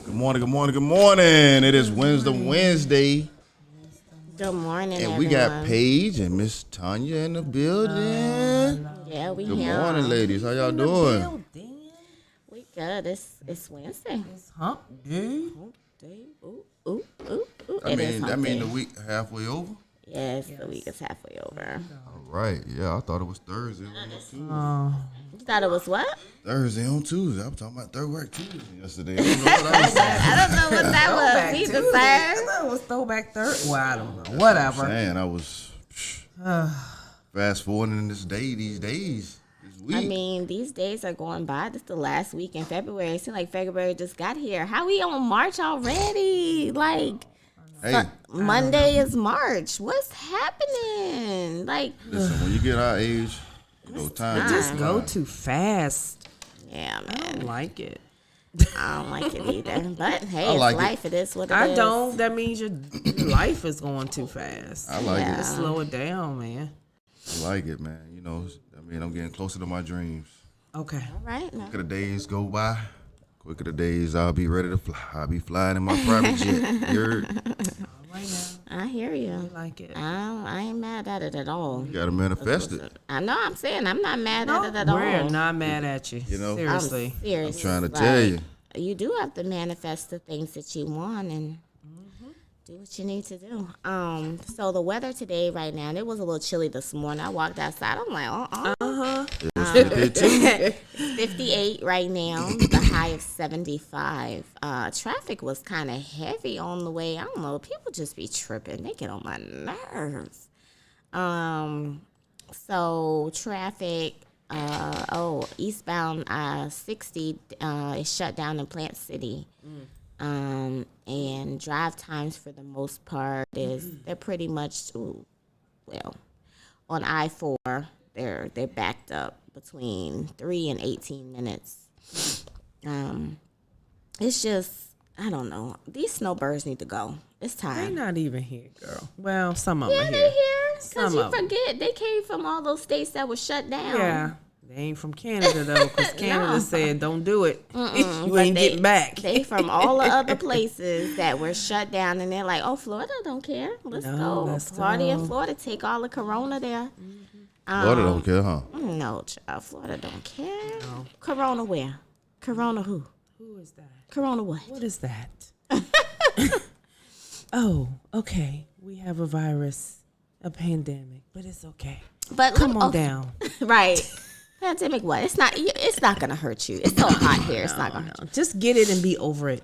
Good morning, good morning, good morning. It is Wednesday, Good morning, and everyone. we got Paige and Miss Tanya in the building. Yeah, we Good here. morning, ladies. How y'all doing? We good. It's Wednesday. It's hump day. Day. Ooh, ooh, ooh, ooh. I It is mean, hump the day. week halfway over. Yes, the week is halfway over. All right. Yeah, I thought it was Thursday. You thought it was what? Thursday on Tuesday. I'm talking about third work Tuesday yesterday. I don't know what I was saying. I don't know what that was either, Tuesday. I sir. thought it was throwback third. Well, I don't know. Whatever. Man, I was fast forwarding this days, this week. I mean, these days are going by. This is the last week in February. It seems like February just got here. How we on March already? Like, Hey, Monday is March. What's happening? Like, listen, when you get our age, you know, time time. Just goes go by. too fast. yeah, I man. don't like it. I don't like it either. But hey, I it's like it. life. It is what it is. I don't. That means your life is going too fast. I like Yeah. it. Just slow it down, man. I like it, man. You know, I mean, I'm getting closer to my dreams. Okay. All right. No. Quicker the days go by, quicker the days I'll be ready to fly. I'll be flying in my private jet. You heard? Right now, I hear you. I like it. I ain't mad at it at all. You gotta manifest it. I know. I'm saying I'm not mad at it at all. We're not mad at you. You know? Seriously. I'm serious. I'm trying to tell you. You do have to manifest the things that you want and do what you need to do. So the weather today, right now, and it was a little chilly this morning. I walked outside. I'm like, It was 52. 58 right now, the high of 75. Traffic was kind of heavy on the way. I don't know. People just be tripping. They get on my nerves. So traffic, eastbound 60 is shut down in Plant City. And drive times for the most part they're pretty much, on I-4, they're backed up between 3 and 18 minutes. It's just, I don't know. These snowbirds need to go. It's They're time. not even here, girl. Well, some of them Yeah, are they here. here. Because Some you of 'em. forget, they came from all those states that were shut down. Yeah. They ain't from Canada, though, because Canada No. said, don't do it. You But ain't getting back. They from all the other places that were shut down, and they're like, "Oh, Florida don't care. Let's No, go let's party in go." Florida. Take all the Corona there." Florida don't care, huh? No, child, Florida don't care. Corona where? Corona who? Who is that? Corona what? What is that? Oh, okay. We have a virus, a pandemic, but it's okay. But Come on oh, down. right? Pandemic what? It's not gonna hurt you. It's so hot here. It's not gonna hurt you. Just get it and be over it.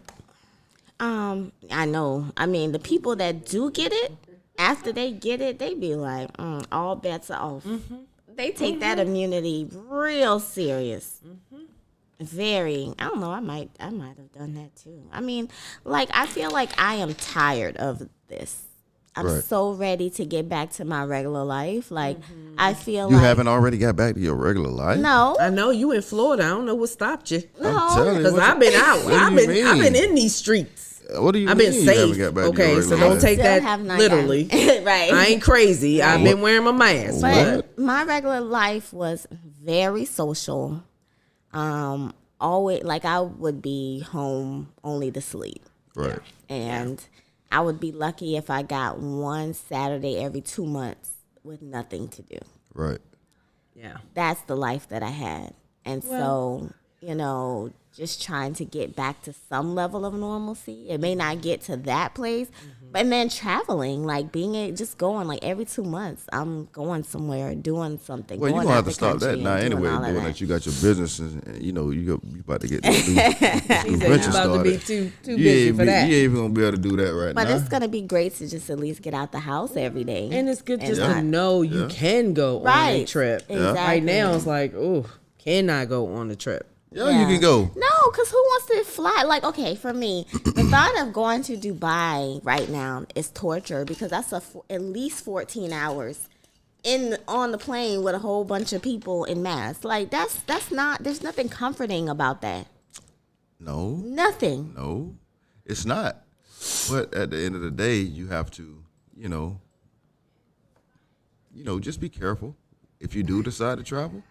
I know. I mean, the people that do get it, after they get it, they be like, all bets are off. They take that immunity real serious. Very. I don't know. I might have done that too. I mean, like, I feel like I am tired of this. I'm Right. so ready to get back to my regular life. Like, I feel You like haven't already got back to your regular life? no, I know you in Florida. I don't know what stopped you. I'm telling you. Because what I've been out. what do I've you been mean? in these streets. What do you I've mean been you haven't safe. got back to Okay, your so regular don't life? take Still that have not literally. gotten- right. I ain't crazy. I've been wearing my mask. But my regular life was very social. Always, like, I would be home only to sleep. Right. And I would be lucky if I got one Saturday every 2 months with nothing to do. Right. Yeah. That's the life that I had. And so, just trying to get back to some level of normalcy. It may not get to that place, but then traveling, like just going like every 2 months, I'm going somewhere, doing something. Well, you're going going to out have to the stop that country now and doing anyway, all of doing that. that. You got your business and you about to get this new He said you venture about to be started. too You busy ain't for that. You ain't even going to be able to do that right But now. it's going to be great to just at least get out the house every day. And it's good just not- to know you Yeah. can go on a Right. trip. Exactly. Right now, it's like, oh, cannot go on a trip. Yeah, you can go. No, because who wants to fly? Like, okay, for me, the thought of going to Dubai right now is torture because that's at least 14 hours on the plane with a whole bunch of people in mass. Like, that's not, there's nothing comforting about that. No. Nothing. No, it's not. But at the end of the day, you have to, just be careful if you do decide to travel.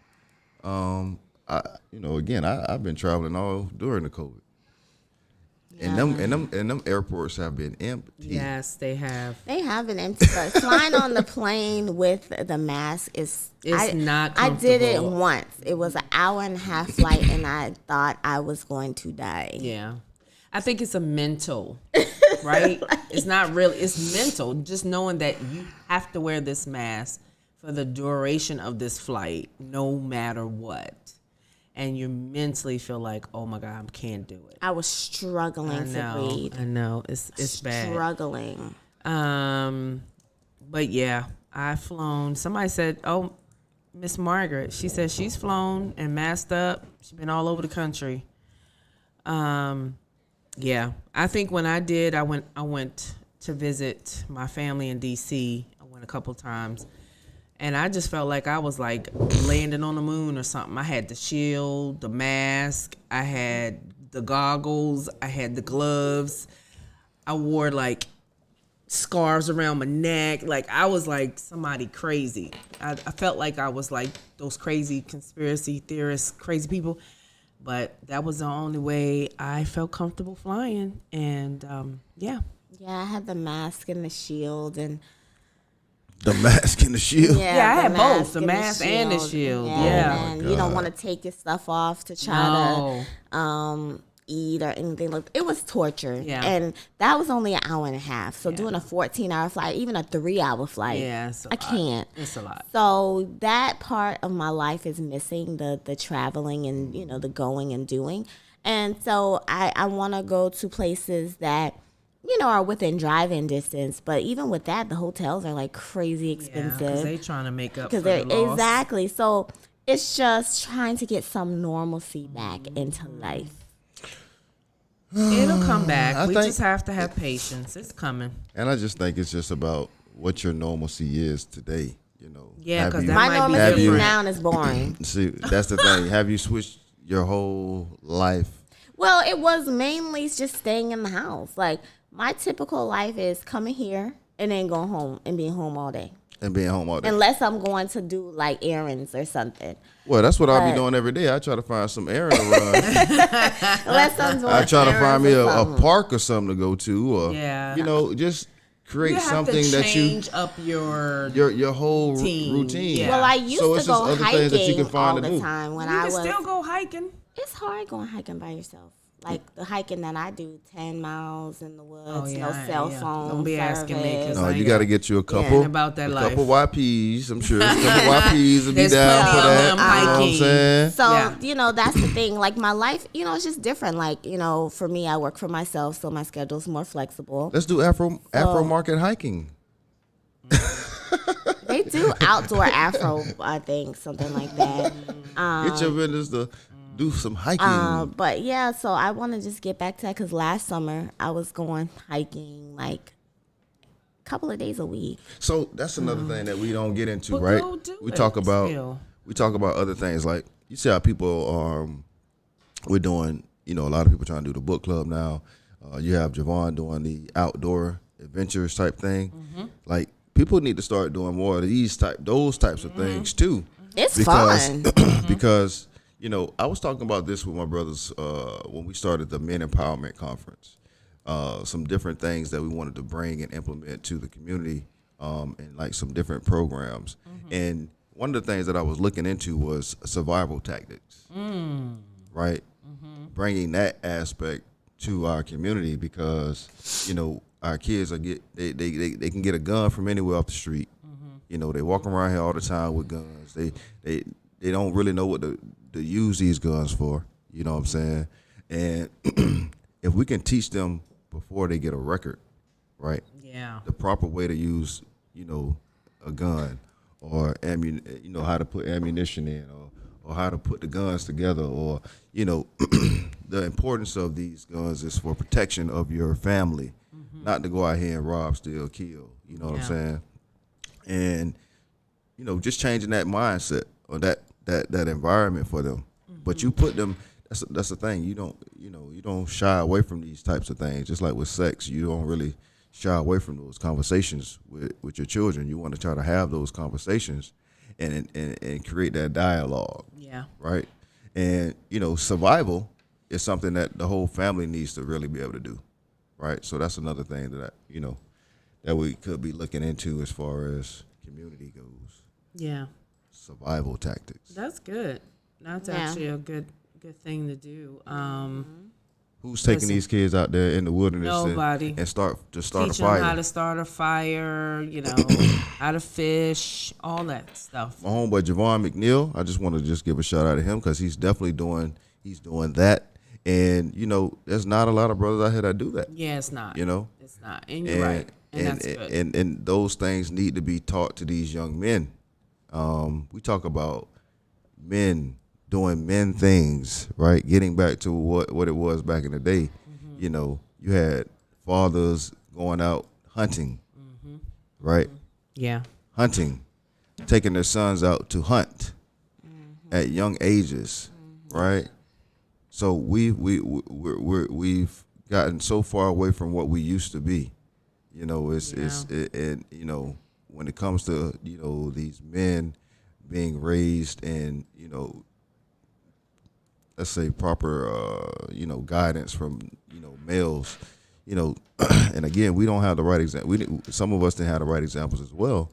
I've been traveling all during the COVID. And them airports have been empty. Yes, they have. They have an empty, but flying on the plane with the mask is not I did it comfortable. once. It was an 1.5-hour flight, and I thought I was going to die. Yeah. I think it's a mental, right? It's not really, it's mental. Just knowing that you have to wear this mask for the duration of this flight, no matter what. And you mentally feel like, oh my God, I can't do it. I was struggling to breathe. I know. It's bad. Struggling. But yeah, I've flown. Somebody said, oh, Miss Margaret, she said she's flown and masked up. She's been all over the country. Yeah, I think when I did, I went to visit my family in DC. I went a couple times, and I just felt like I was like landing on the moon or something. I had the shield, the mask, I had the goggles, I had the gloves. I wore like scarves around my neck. Like I was like somebody crazy. I felt like I was like those crazy conspiracy theorists, crazy people. But that was the only way I felt comfortable flying. And yeah. Yeah, I had the mask and the shield and The mask and the shield. Yeah, I the had both, the and mask and the shield. Yeah. And Oh my you don't God. want to take your stuff off to try No. to eat or anything like that. It was torture. Yeah. And that was only 1.5 hours. So doing a 14-hour flight, even a 3-hour flight, Yeah, it's a I lot. can't. It's a lot. So that part of my life is missing, the traveling and, the going and doing. And so I want to go to places that, are within driving distance. But even with that, the hotels are like crazy Yeah, because expensive. they trying to make up for Because the they're loss. exactly. So it's just trying to get some normalcy back into life. It'll come back. I We think- just have to have patience. It's coming. And I just think it's just about what your normalcy is today. Yeah, Have 'cause you- that My might be normalcy different. now is boring. See, that's the thing. Have you switched your whole life? Well, it was mainly just staying in the house. Like my typical life is coming here and then going home and being home all day. And being home all day. Unless I'm going to do like errands or something. Well, that's what I'll But- be doing every day. I try to find some errand to run. Unless I'm doing I try to find me errands or a something. park or something to go to, or Yeah. just create You have something to that change up your. your whole Routine, routine. yeah. Well, I used So to it's go just other things that you hiking can find all to the do. time when You I can was. still go hiking. It's hard going hiking by yourself. Like the hiking that I do, 10 miles in the woods, Oh, yeah, no cell yeah. phone. Don't be asking me, 'cause service. No, I you ain't got to get you a couple. Ain't about that a life. couple YPs. I'm sure a couple YPs will be There's down for plenty of that. them You know what I'm hiking. saying? So, Yeah. that's the thing. Like my life, it's just different. Like, for me, I work for myself, so my schedule's more flexible. Let's do Afro market hiking. They do outdoor Afro, I think, something like that. Get your vendors to do some hiking. But yeah, so I want to just get back to that because last summer I was going hiking like a couple of days a week. So that's another thing that we don't get into, But right? go do We it talk about still. other things like you see how people we're doing. A lot of people trying to do the book club now. You have Javon doing the outdoor adventures type thing. Mm-hmm. Like people need to start doing more of those types of things too. It's because, fun. because I was talking about this with my brothers when we started the Men Empowerment Conference. Some different things that we wanted to bring and implement to the community, and like some different programs. And one of the things that I was looking into was survival tactics, right? Bringing that aspect to our community because our kids they can get a gun from anywhere off the street. They walk around here all the time with guns. They don't really know what to use these guns for. You know what I'm saying? And if we can teach them before they get a record, right? Yeah. The proper way to use, a gun or how to put ammunition in or how to put the guns together or, the importance of these guns is for protection of your family, not to go out here and rob, steal, kill. You know what I'm Yeah. saying? And, just changing that mindset or that environment for them. But you put them, that's the thing. You don't shy away from these types of things. Just like with sex, you don't really shy away from those conversations with your children. You want to try to have those conversations and create that dialogue, Yeah. right? And survival it's something that the whole family needs to really be able to do, right? So that's another thing that that we could be looking into as far as community goes, Yeah, survival tactics. that's good. That's Yeah. actually a good thing to do. Who's taking Listen. these kids out there in the wilderness Nobody. and start a Teach them fire? how to start a fire, how to fish, all that stuff. My homeboy Javon McNeil, I just want to just give a shout out to him because he's definitely doing that. And there's not a lot of brothers out here that do that. Yeah, it's not. It's not. And you're And, right. And that's good. and those things need to be taught to these young men. We talk about men doing men things, right? Getting back to what it was back in the day. Mm-hmm. You had fathers going out hunting, right? Yeah. Hunting, taking their sons out to hunt at young ages, right? So we've gotten so far away from what we used to be. When it comes to these men being raised in let's say proper guidance from males, and again we don't have the right example. Some of us didn't have the right examples as well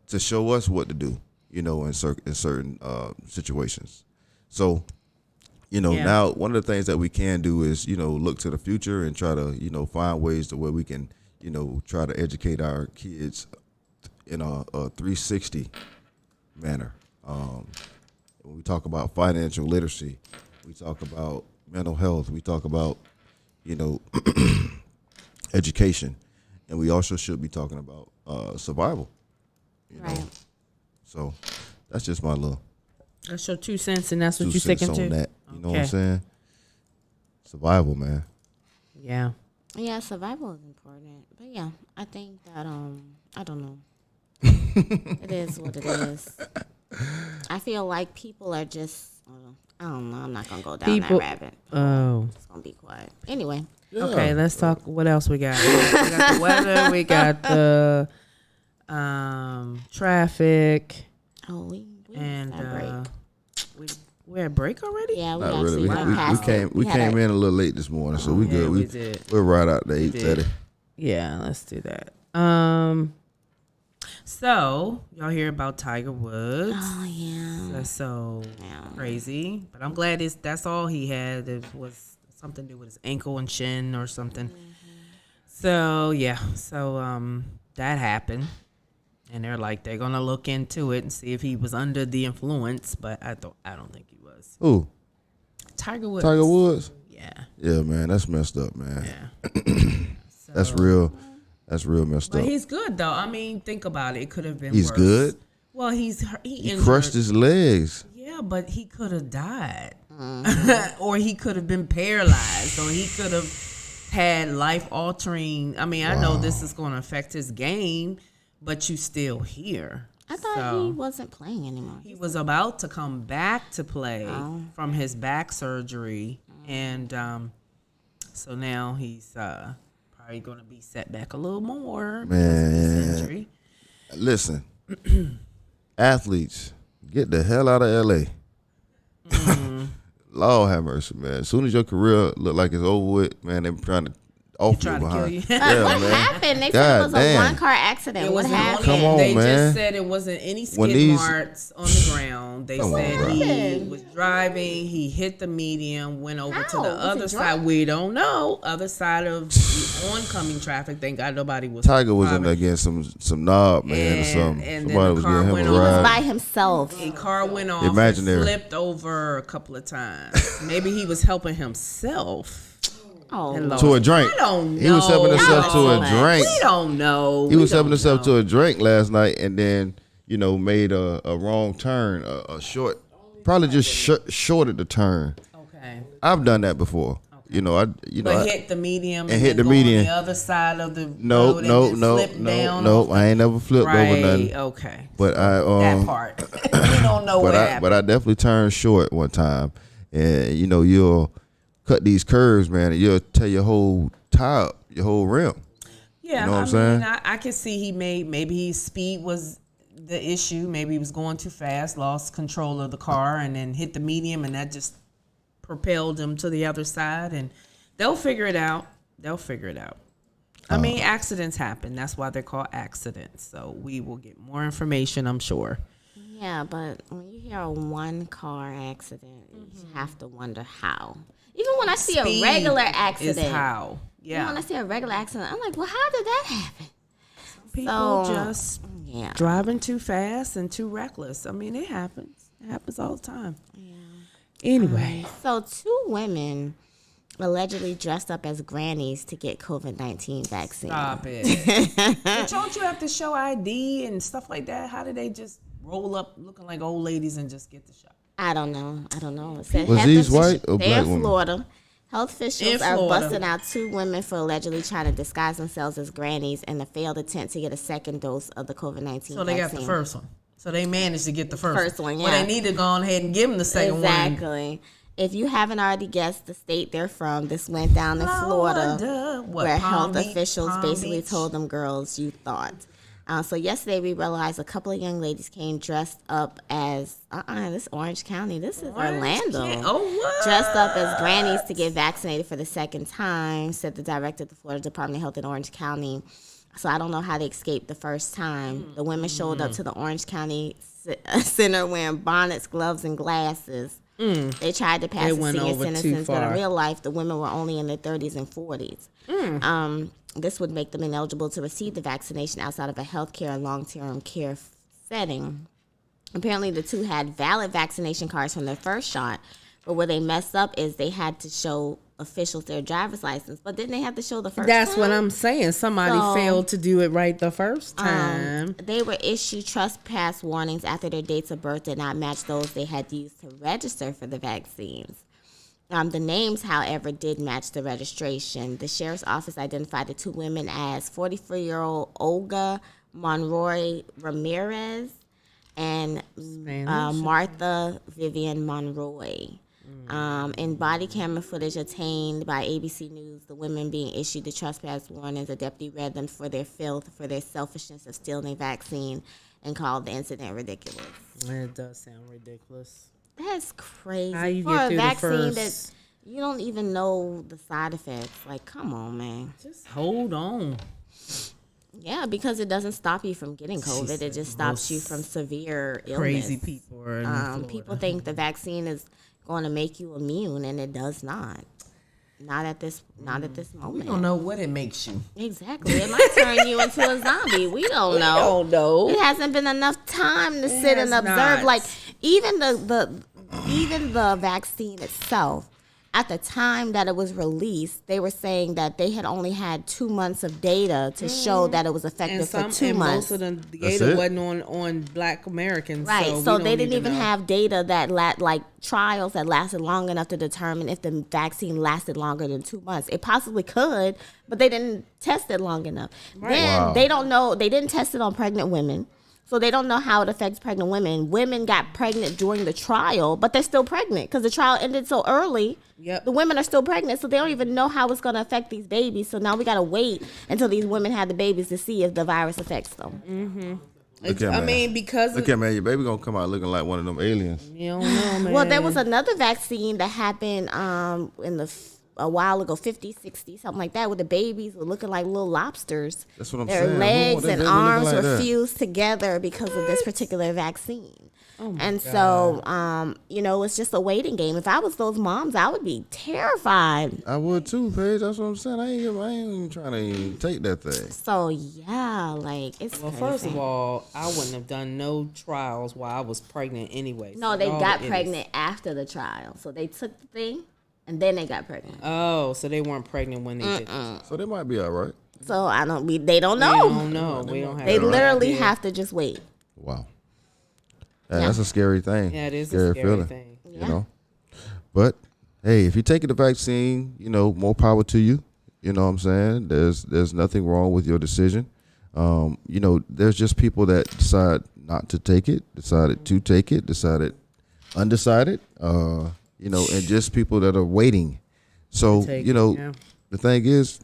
to show us what to do, in certain situations. So now one of the things that we can do is look to the future and try to find ways to where we can try to educate our kids in a 360 manner. When we talk about financial literacy, we talk about mental health, we talk about education, and we also should be talking about survival. Right. So that's just my little That's your 2 cents, and that's what 2 you're cents sticking on to. that. You know what I'm Okay. saying? Survival, man. Yeah. Yeah, survival is important. But yeah, I think that I don't know. It is what it is. I feel like people are just I don't know. I'm not gonna go down People- that rabbit. Oh. It's gonna be quiet. Anyway, Okay, let's talk. What else we got? We got the weather. We got the traffic, we and got a break. we're at break already. Yeah, we Not actually really. went We past it. we had came a- in a little late this morning, so we Yeah, good. we did. We're right out to We 8:30. did. Yeah, let's do that. So y'all hear about Tiger Woods? Oh yeah. That's so Yeah. crazy. But I'm glad that's all he had. It was something to do with his ankle and shin or something. So yeah, that happened, and they're gonna look into it and see if he was under the influence. But I don't think he was. Who? Tiger Woods. Tiger Woods? Yeah. Yeah, man, that's messed up, man. Yeah. That's real. That's real messed But up. he's good though. I mean, think about it. It could have been. He's worse. good. Well, he He injured. crushed his legs. Yeah, but he could have died, or he could have been paralyzed, or he could have had life altering. I mean, I know this is going to affect his game, but you still here. I thought he wasn't playing anymore. He was about to come back to play Oh. from his back surgery, and so now he's probably going to be set back a little more because of this injury. Listen, athletes, get the hell out of LA. Lord have mercy, man. As soon as your career look like it's over with, man, they're trying to off you Trying to kill behind. you. Yeah, What man. happened? They said God it was damn. a one-car accident. It What wasn't happened? Come on, they man. just said it wasn't any When skid these- marks on the ground. They Come on, said bro. he was driving, he hit the median, went over to How? the Was he other drunk? side. We don't know. Other side of the oncoming traffic. Thank God nobody was. Tiger was in driving. there getting some knob, man, or And- something. and then Somebody the was car giving him went a off. ride. By himself. A car went off Imaginary. and flipped over a couple of times. Maybe he was helping himself. Oh, And lost- To a drink. I don't know. He was helping himself to a Y'all drink. We don't know. He was helping himself to a drink last night, and then made a wrong turn, a short, probably just shorted the turn. Okay. I've done that before. But I hit the medium and hit then the go median. on the other side of the no, road and no, then no, flip down no. off I ain't never flipped right, over nothing. Okay. But I That part. We don't know what happened. but I definitely turned short one time, and you'll cut these curves, man, and you'll tear your whole tire up, your whole rim. Yeah, You know what I I'm saying? mean, I can see maybe his speed was the issue. Maybe he was going too fast, lost control of the car, and then hit the medium, and that just propelled them to the other side, and they'll figure it out. I mean, accidents happen. That's why they're called accidents. So we will get more information, I'm sure. Yeah, but when you hear a one-car accident, you have to wonder how. Even when I see Speed a regular accident, is how. even when I Yeah. see a regular accident, I'm like, well, how did that happen? People So, just Yeah. driving too fast and too reckless. I mean, it happens. It happens all the time. Anyway. So 2 women allegedly dressed up as grannies to get COVID-19 vaccine. Stop it. But don't you have to show ID and stuff like that? How did they just roll up looking like old ladies and just get the shot? I don't know. It said Was health these offici- white or they're black in women? Florida. Health officials In are Florida. busting out 2 women for allegedly trying to disguise themselves as grannies in a failed attempt to get a second dose of the COVID-19 So they got vaccine. the first one. So they managed to get the first one, Well, yeah. they need to go on ahead and give them the second one. Exactly. If you haven't already guessed the state they're from, this went down in Florida, What, where Palm health Beach? officials Palm basically Beach? told them girls you thought. So yesterday we realized a couple of young ladies came dressed up as this Orange County. This is Orlando. Oh, what? Dressed up as grannies to get vaccinated for the second time, said the director of the Florida Department of Health in Orange County. So I don't know how they escaped the first time. The women showed up to the Orange County Center wearing bonnets, gloves, and glasses. They tried to pass They the went senior over too citizens, but in far. real life, the women were only in their 30s and 40s. This would make them ineligible to receive the vaccination outside of a healthcare and long-term care setting. Apparently, the 2 had valid vaccination cards from their first shot, but where they messed up is they had to show officials their driver's license, but didn't they have to show the first That's time? what I'm saying. Somebody So, failed to do it right the first time. They were issued trespass warnings after their dates of birth did not match those they had used to register for the vaccines. The names, however, did match the registration. The sheriff's office identified the 2 women as 44-year-old Olga Monroy Ramirez and Martha Vivian Monroy. In body camera footage obtained by ABC News, the women being issued the trespass warnings, a deputy read them for their filth, for their selfishness of stealing a vaccine, and called the incident ridiculous. It does sound ridiculous. That's crazy. How you for get a through the vaccine first- that you don't even know the side effects. Like, come on, man. Just hold on. Yeah, because it doesn't stop you from getting COVID. It just stops you from severe illness. Crazy people are in Florida. People think the vaccine is going to make you immune, and it does not. Not at this moment. We don't know what it makes you. Exactly. It might turn you into a zombie. We don't know. don't know. It hasn't been enough time to sit and has observe. not. Like even the vaccine itself, at the time that it was released, they were saying that they had only had 2 months of data to show that it was effective for 2 months. most of the That's data it? wasn't on Black Americans. Right, So, so we they don't didn't even know. have data that like trials that lasted long enough to determine if the vaccine lasted longer than 2 months. It possibly could, but they didn't test it long enough. Then Wow. they don't know. They didn't test it on pregnant women, so they don't know how it affects pregnant women. Women got pregnant during the trial, but they're still pregnant because the trial ended so early. Yep. The women are still pregnant, so they don't even know how it's going to affect these babies. So now we got to wait until these women have the babies to see if the virus affects them. Look at I man. mean, because Look at man, your baby gonna come out looking like one of them aliens. you don't know, man. Well, there was another vaccine that happened a while ago, 50, 60, something like that, where the babies were looking like little lobsters. That's what I'm Their saying. legs They and looking arms like were that. fused together because of this particular vaccine. And so, it's just a waiting game. If I was those moms, I would be terrified. I would too, Paige. That's what I'm saying. I ain't even trying to even take that thing. So, yeah, like, it's Well, crazy. first of all, I wouldn't have done no trials while I was pregnant anyway. No, So they y'all got idiots. pregnant after the trial. So they took the thing, and then they got pregnant. Oh, so they weren't pregnant when they did. So they might be all right. So they don't We know. don't know. We don't have. They no literally idea. have to just wait. Wow. Yeah, that's a scary thing. Yeah, it is a scary thing. You know. But hey, if you're taking the vaccine, more power to you. You know what I'm saying? There's nothing wrong with your decision. There's just people that decide not to take it, decided to take it, decided undecided, and just people that are waiting. So, Take it, yeah. the thing is,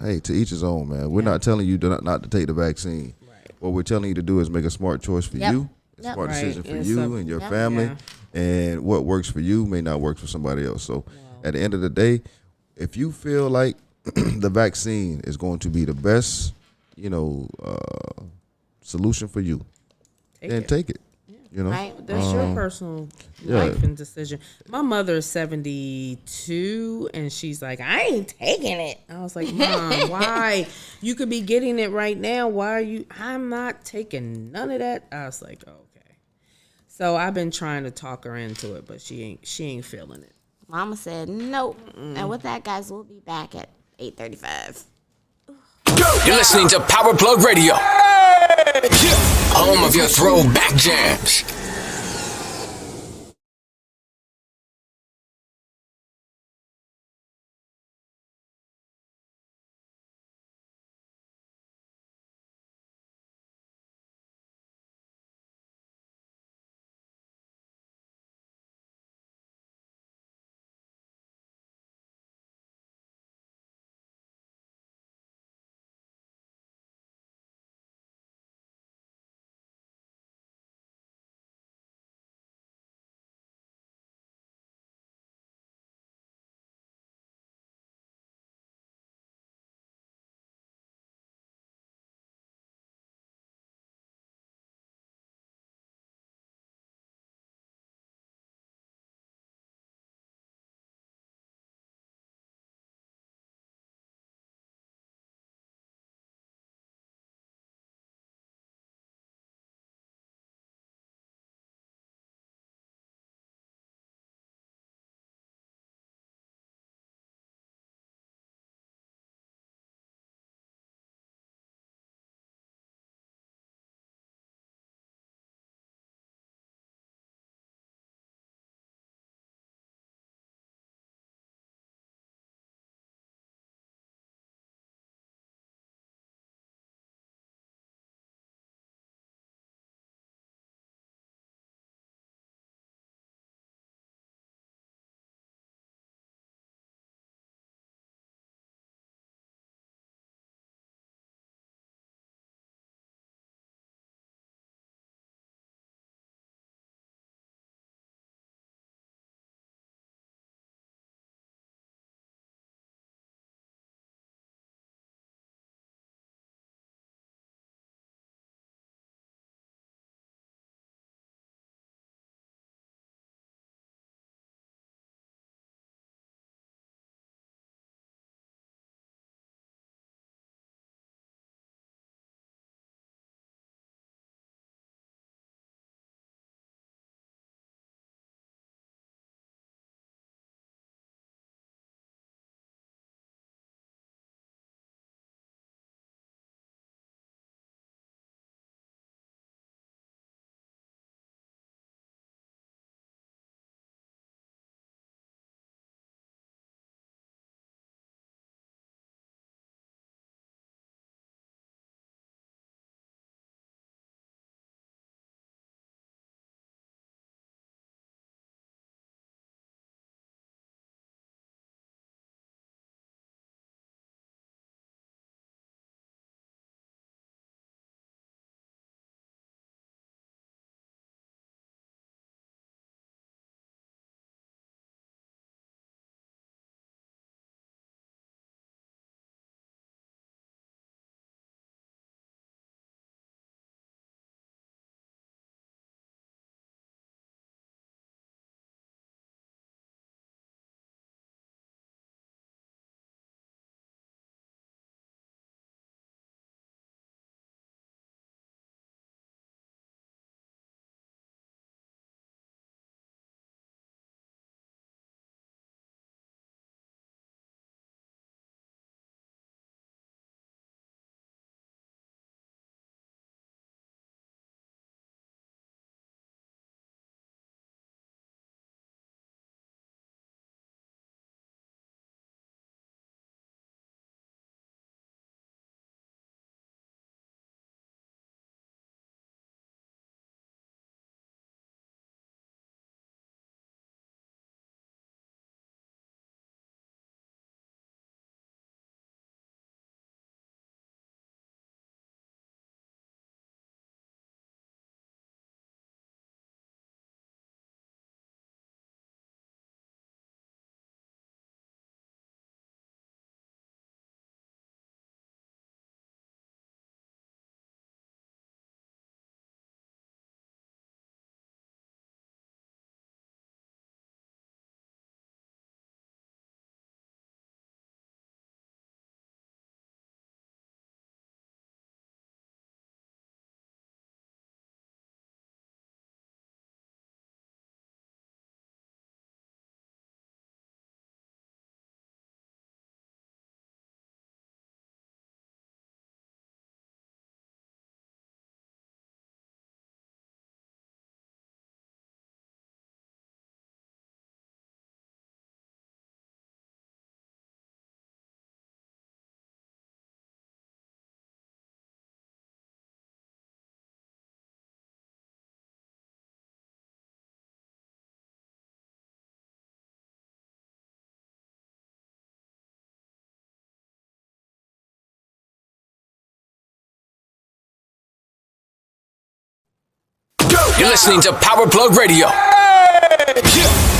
hey, to each his own, man. We're not telling you not to take the vaccine. Right. What we're telling you to do is make a smart choice for Yep. you Yep. smart Right. decision for It's you a- and your Yep. family. Yeah. And what works for you may not work for somebody else. So at the end of the day, if you feel like the vaccine is going to be the best, solution for you, then it. take it. You know, Right. That's your personal yeah. life and decision. My mother is 72, and she's like, I ain't taking it. I was like, Mom, why? You could be getting it right now. Why are you? I'm not taking none of that. I was like, okay. So I've been trying to talk her into it, but she ain't feeling it. Mama said nope. And with that, guys, we'll be back at 8:35. You're listening to Power Plug Radio, home of your throwback jams. You're listening to Power Plug Radio.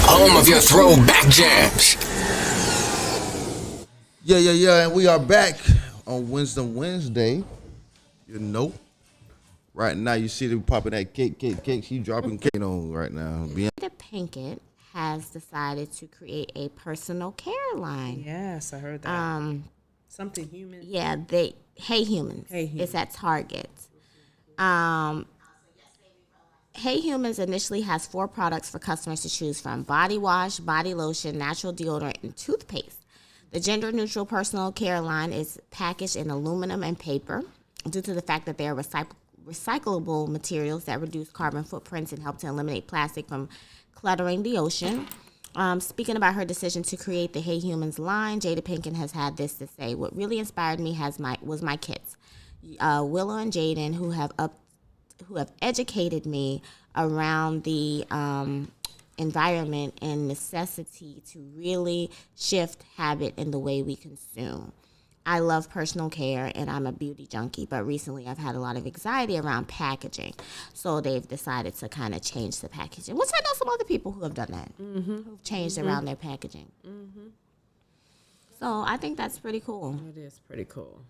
Home of your throwback jams. Yeah, and we are back on Wednesday. You know, right now you see them popping that cake. She dropping cake on right now. Jada Pinkett has decided to create a personal care line. Yes, I heard that. Something human. Yeah, Hey Humans. Hey Humans. It's at Target. Hey Humans initially has 4 products for customers to choose from: body wash, body lotion, natural deodorant, and toothpaste. The gender-neutral personal care line is packaged in aluminum and paper due to the fact that they are recyclable materials that reduce carbon footprints and help to eliminate plastic from cluttering the ocean. Speaking about her decision to create the Hey Humans line, Jada Pinkett has had this to say: "What really inspired me was my kids, Willow and Jaden, who have educated me around the environment and necessity to really shift habit in the way we consume. I love personal care and I'm a beauty junkie, but recently I've had a lot of anxiety around packaging. So they've decided to kind of change the packaging, which I know some other people who have done that, who've changed around their packaging. So I think that's pretty cool. It is pretty cool.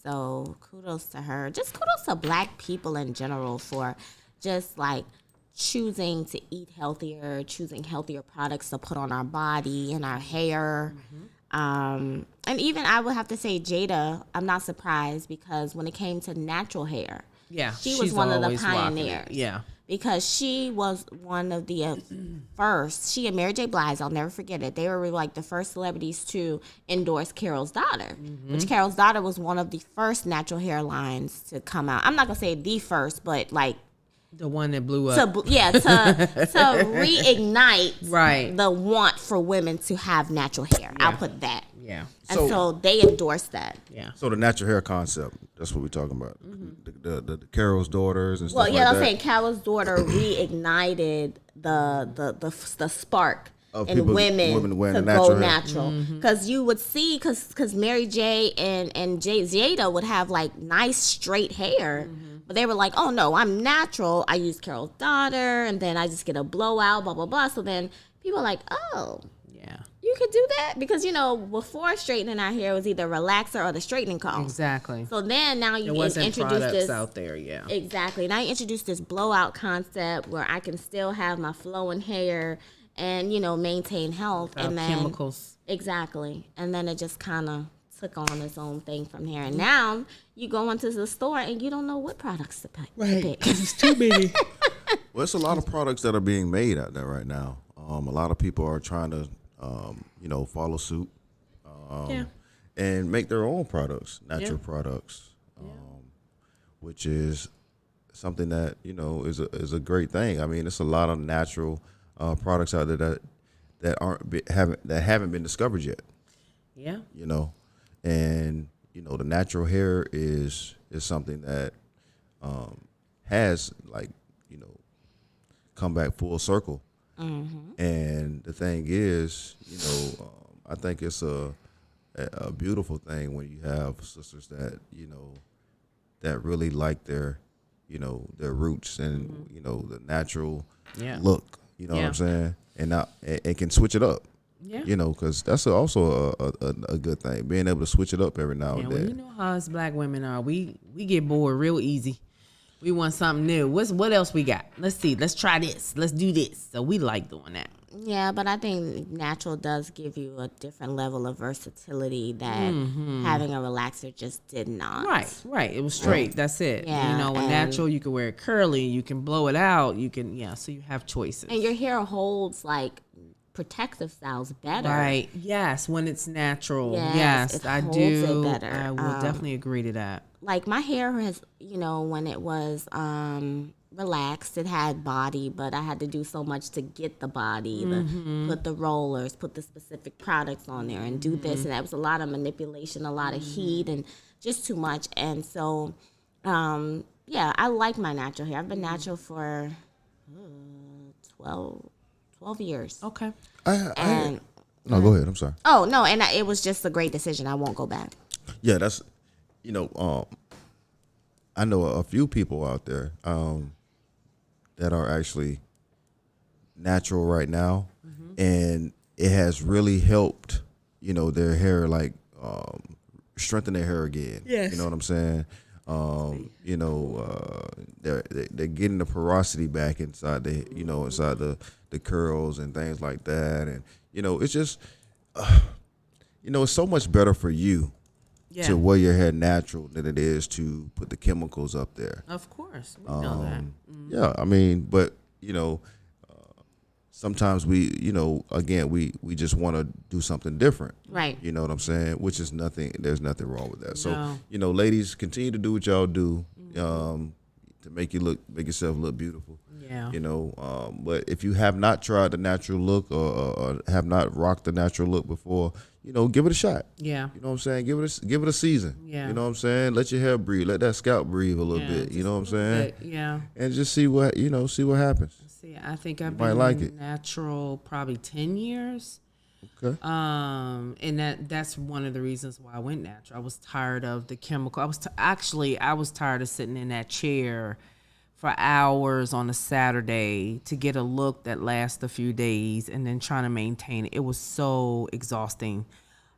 So kudos to her. Just kudos to Black people in general for just like choosing to eat healthier, choosing healthier products to put on our body and our hair. And even I would have to say Jada, I'm not surprised, because when it came to natural hair, Yeah, she was she's one of the always rocking it. pioneers. Yeah. Because she was one of the first. She and Mary J. Blige, I'll never forget it. They were like the first celebrities to endorse Carol's Daughter, which Carol's Daughter was one of the first natural hair lines to come out. I'm not gonna say the first, but like The one that blew up. to reignite Right. the want for women to have natural hair. I'll put that. Yeah. And so they endorsed that. Yeah. So the natural hair concept, that's what we're talking about. The Carol's Daughters and stuff Well, yeah, like I'm that. saying Carol's Daughter reignited the spark Of in people- women women wearing to the natural go hair. natural. Because you would see, because Mary J. and Jada would have like nice straight hair. But they were like, oh no, I'm natural. I use Carol's Daughter, and then I just get a blowout, blah, blah, blah. So then people are like, oh, Yeah. you could do that? Because, before straightening our hair, it was either relaxer or the straightening comb. Exactly. So then now you There wasn't introduce products this. out there. Yeah. Exactly. And I introduced this blowout concept where I can still have my flowing hair and, maintain health. Without and then chemicals. Exactly. And then it just kind of took on its own thing from here. And now you go into the store and you don't know what products to pick. It's too many. Well, it's a lot of products that are being made out there right now. A lot of people are trying to, follow suit Yeah. and make their own products, natural products, which is something that is a great thing. I mean, it's a lot of natural products out there that haven't been discovered yet. Yeah. And the natural hair is something that has come back full circle. And the thing is, I think it's a beautiful thing when you have sisters that that really like their their roots and the natural Yeah. look. You know what I'm saying? And not and can switch it up. Yeah. Because that's also a good thing, being able to switch it up every now Yeah, and well, then. you know how us Black women are. We get bored real easy. We want something new. What else we got? Let's see. Let's try this. Let's do this. So we like doing that. Yeah, but I think natural does give you a different level of versatility that having a relaxer just did not. Right. It was straight. That's it. Yeah, with and- natural, you can wear it curly. You can blow it out. You can, so you have choices. And your hair holds like protective styles better. Right. Yes, when it's natural. Yes, Yes, it I holds do. it better. I will definitely agree to that. Like my hair has, when it was relaxed, it had body, but I had to do so much to get the body, put the rollers, put the specific products on there and do this. And that was a lot of manipulation, a lot of heat and just too much. And so, I like my natural hair. I've been natural for 12 years. Okay. And No, go ahead. I'm sorry. oh no, and it was just a great decision. I won't go back. Yeah, that's I know a few people out there that are actually natural right now, and it has really helped, their hair, like strengthen their hair again. Yes. You know what I'm saying? They're getting the porosity back inside the curls and things like that, and it's just it's so much better for you Yeah. to wear your hair natural than it is to put the chemicals up there. Of course, we know that. Yeah, I mean, but sometimes we, again, we just want to do something different. Right. You know what I'm saying? Which is nothing. There's nothing wrong with that. So No. ladies, continue to do what y'all do to make yourself look beautiful. Yeah. But if you have not tried the natural look or have not rocked the natural look before, give it a shot. Yeah. You know what I'm saying? Give it a season. Yeah. You know what I'm saying? Let your hair breathe. Let that scalp breathe a little Yeah, bit. You know what I'm saying? Yeah. And just see what happens. See, I think I've might been like it. natural probably 10 years. Okay. And that's one of the reasons why I went natural. I was tired of the chemical. I was tired of sitting in that chair for hours on a Saturday to get a look that lasts a few days and then trying to maintain it. It was so exhausting.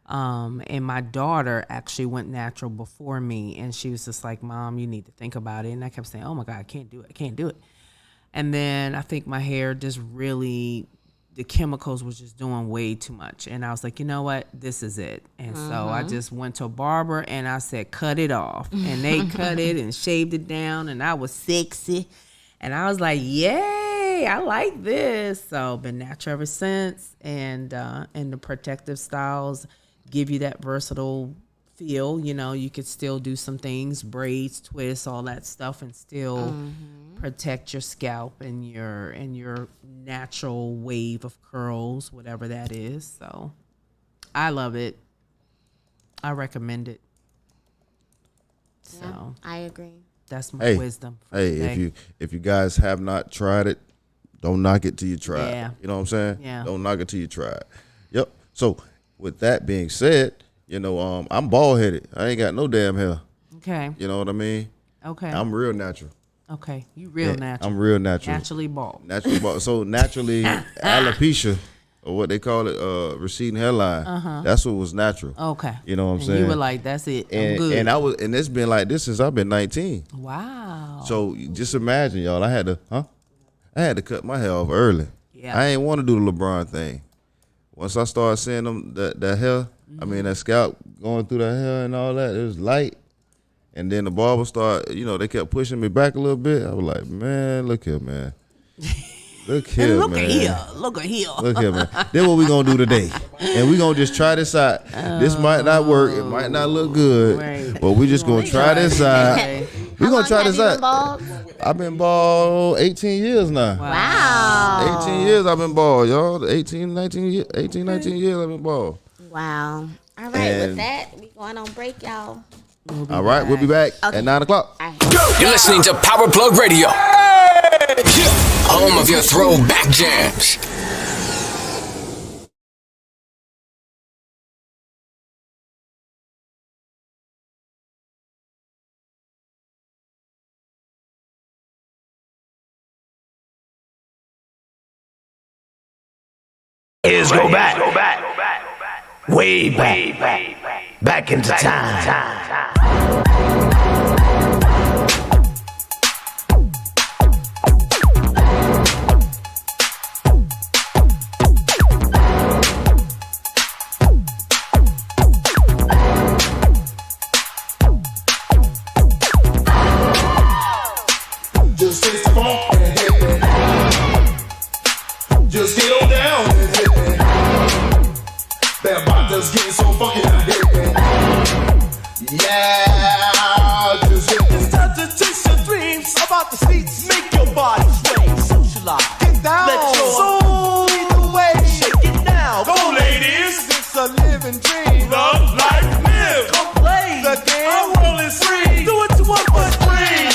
And my daughter actually went natural before me, and she was just like, "Mom, you need to think about it." And I kept saying, "Oh my God, I can't do it. And then I think my hair just really, the chemicals was just doing way too much. And I was like, you know what? This is it. And so I just went to a barber and I said, cut it off. And they cut it and shaved it down, and I was sexy. And I was like, yay, I like this. So been natural ever since. And the protective styles give you that versatile feel. You could still do some things, braids, twists, all that stuff, and still protect your scalp and your natural wave of curls, whatever that is. So I love it. I recommend it. So Yeah, I agree. that's my wisdom. For today. if you guys have not tried it, don't knock it till you try Yeah. it. You know what I'm saying? Yeah. Don't knock it till you try it. Yep. So with that being said, I'm bald headed. I ain't got no damn hair. Okay. You know what I mean? Okay. I'm real natural. Okay. You real Yeah, natural. I'm real natural. Naturally bald. Naturally bald. So naturally alopecia, or what they call it, receding hairline. That's what was natural. Okay. You know what I'm And saying? you were like, that's it. I'm and good. and it's been like this since I've been 19. Wow. So just imagine, y'all. I had to cut my hair off early. Yeah. I ain't want to do the LeBron thing. Once I started seeing them that hair, that scalp going through that hair and all that, it was light. And then the barber started, they kept pushing me back a little bit. I was like, man, look here, man. Look here, Look man. at here. Look at here. Look here, man. Then what we gonna do today? And we gonna just try this out. This might not work. It might not look good. Right. But we just gonna try this out. Okay. We gonna try this out. Bald? I've been bald 18 years now. Wow. 18 years I've been bald, y'all. 18, 19 years I've been bald. Wow. All right, And- with that, we going on break, y'all. All right, we'll be back Okay. at 9 o'clock. All right. You're listening to Power Plug Radio, home of your throwback jams. Is go back. Way back. Back into time. Just taste the funk and hit it. Just get on down and hit it. That body's getting so funky and hit it. Yeah, just hit it. Time to chase your dreams about the streets. Make your body swing, socialize. Get down. Let your soul lead the way. Shake it now. Go, ladies. It's a living dream. Love, life, live. Come play The game. Our world is free. Do it to one but free.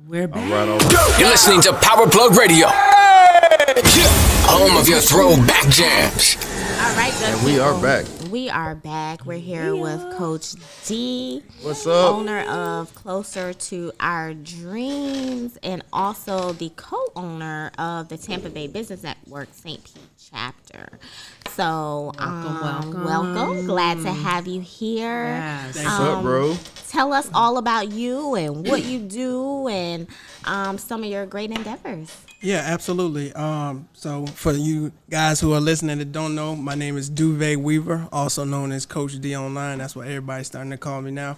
We're back. Right on. You're listening to Power Plug Radio. Home of your throwback jams. All right, good And we are people. back. We are back. We're here with Coach D, What's up? owner of Closer to Our Dreams, and also the co-owner of the Tampa Bay Business Network St. Pete chapter. So, welcome. Glad to have you here. Yes. What's up, bro? Tell us all about you and what you do and some of your great endeavors. Yeah, absolutely. So for you guys who are listening that don't know, my name is Duvet Weaver, also known as Coach D Online. That's what everybody's starting to call me now.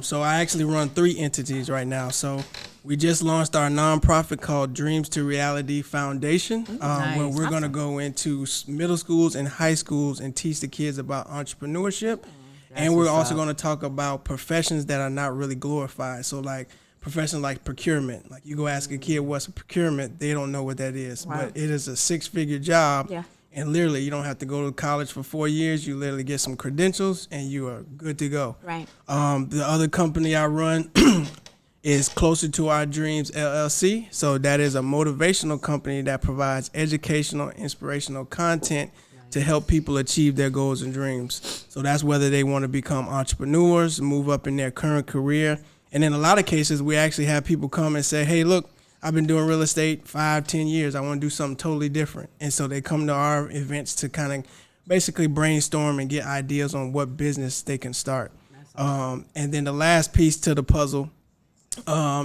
So I actually run 3 entities right now. So we just launched our nonprofit called Dreams to Reality Foundation, where we're going to go into middle schools and high schools and teach the kids about entrepreneurship. And we're also going to talk about professions that are not really glorified. So like profession like procurement. Like you go ask a kid what's a procurement, they don't know what that is. Wow. But it is a 6-figure job. Yeah. And literally you don't have to go to college for 4 years. You literally get some credentials and you are good to go. Right. The other company I run is Closer to Our Dreams LLC. So that is a motivational company that provides educational, inspirational content to help people achieve their goals and dreams. So that's whether they want to become entrepreneurs, move up in their current career. And in a lot of cases, we actually have people come and say, hey, look, I've been doing real estate 5-10 years. I want to do something totally different. And so they come to our events to kind of basically brainstorm and get ideas on what business they can start. And then the last piece to the puzzle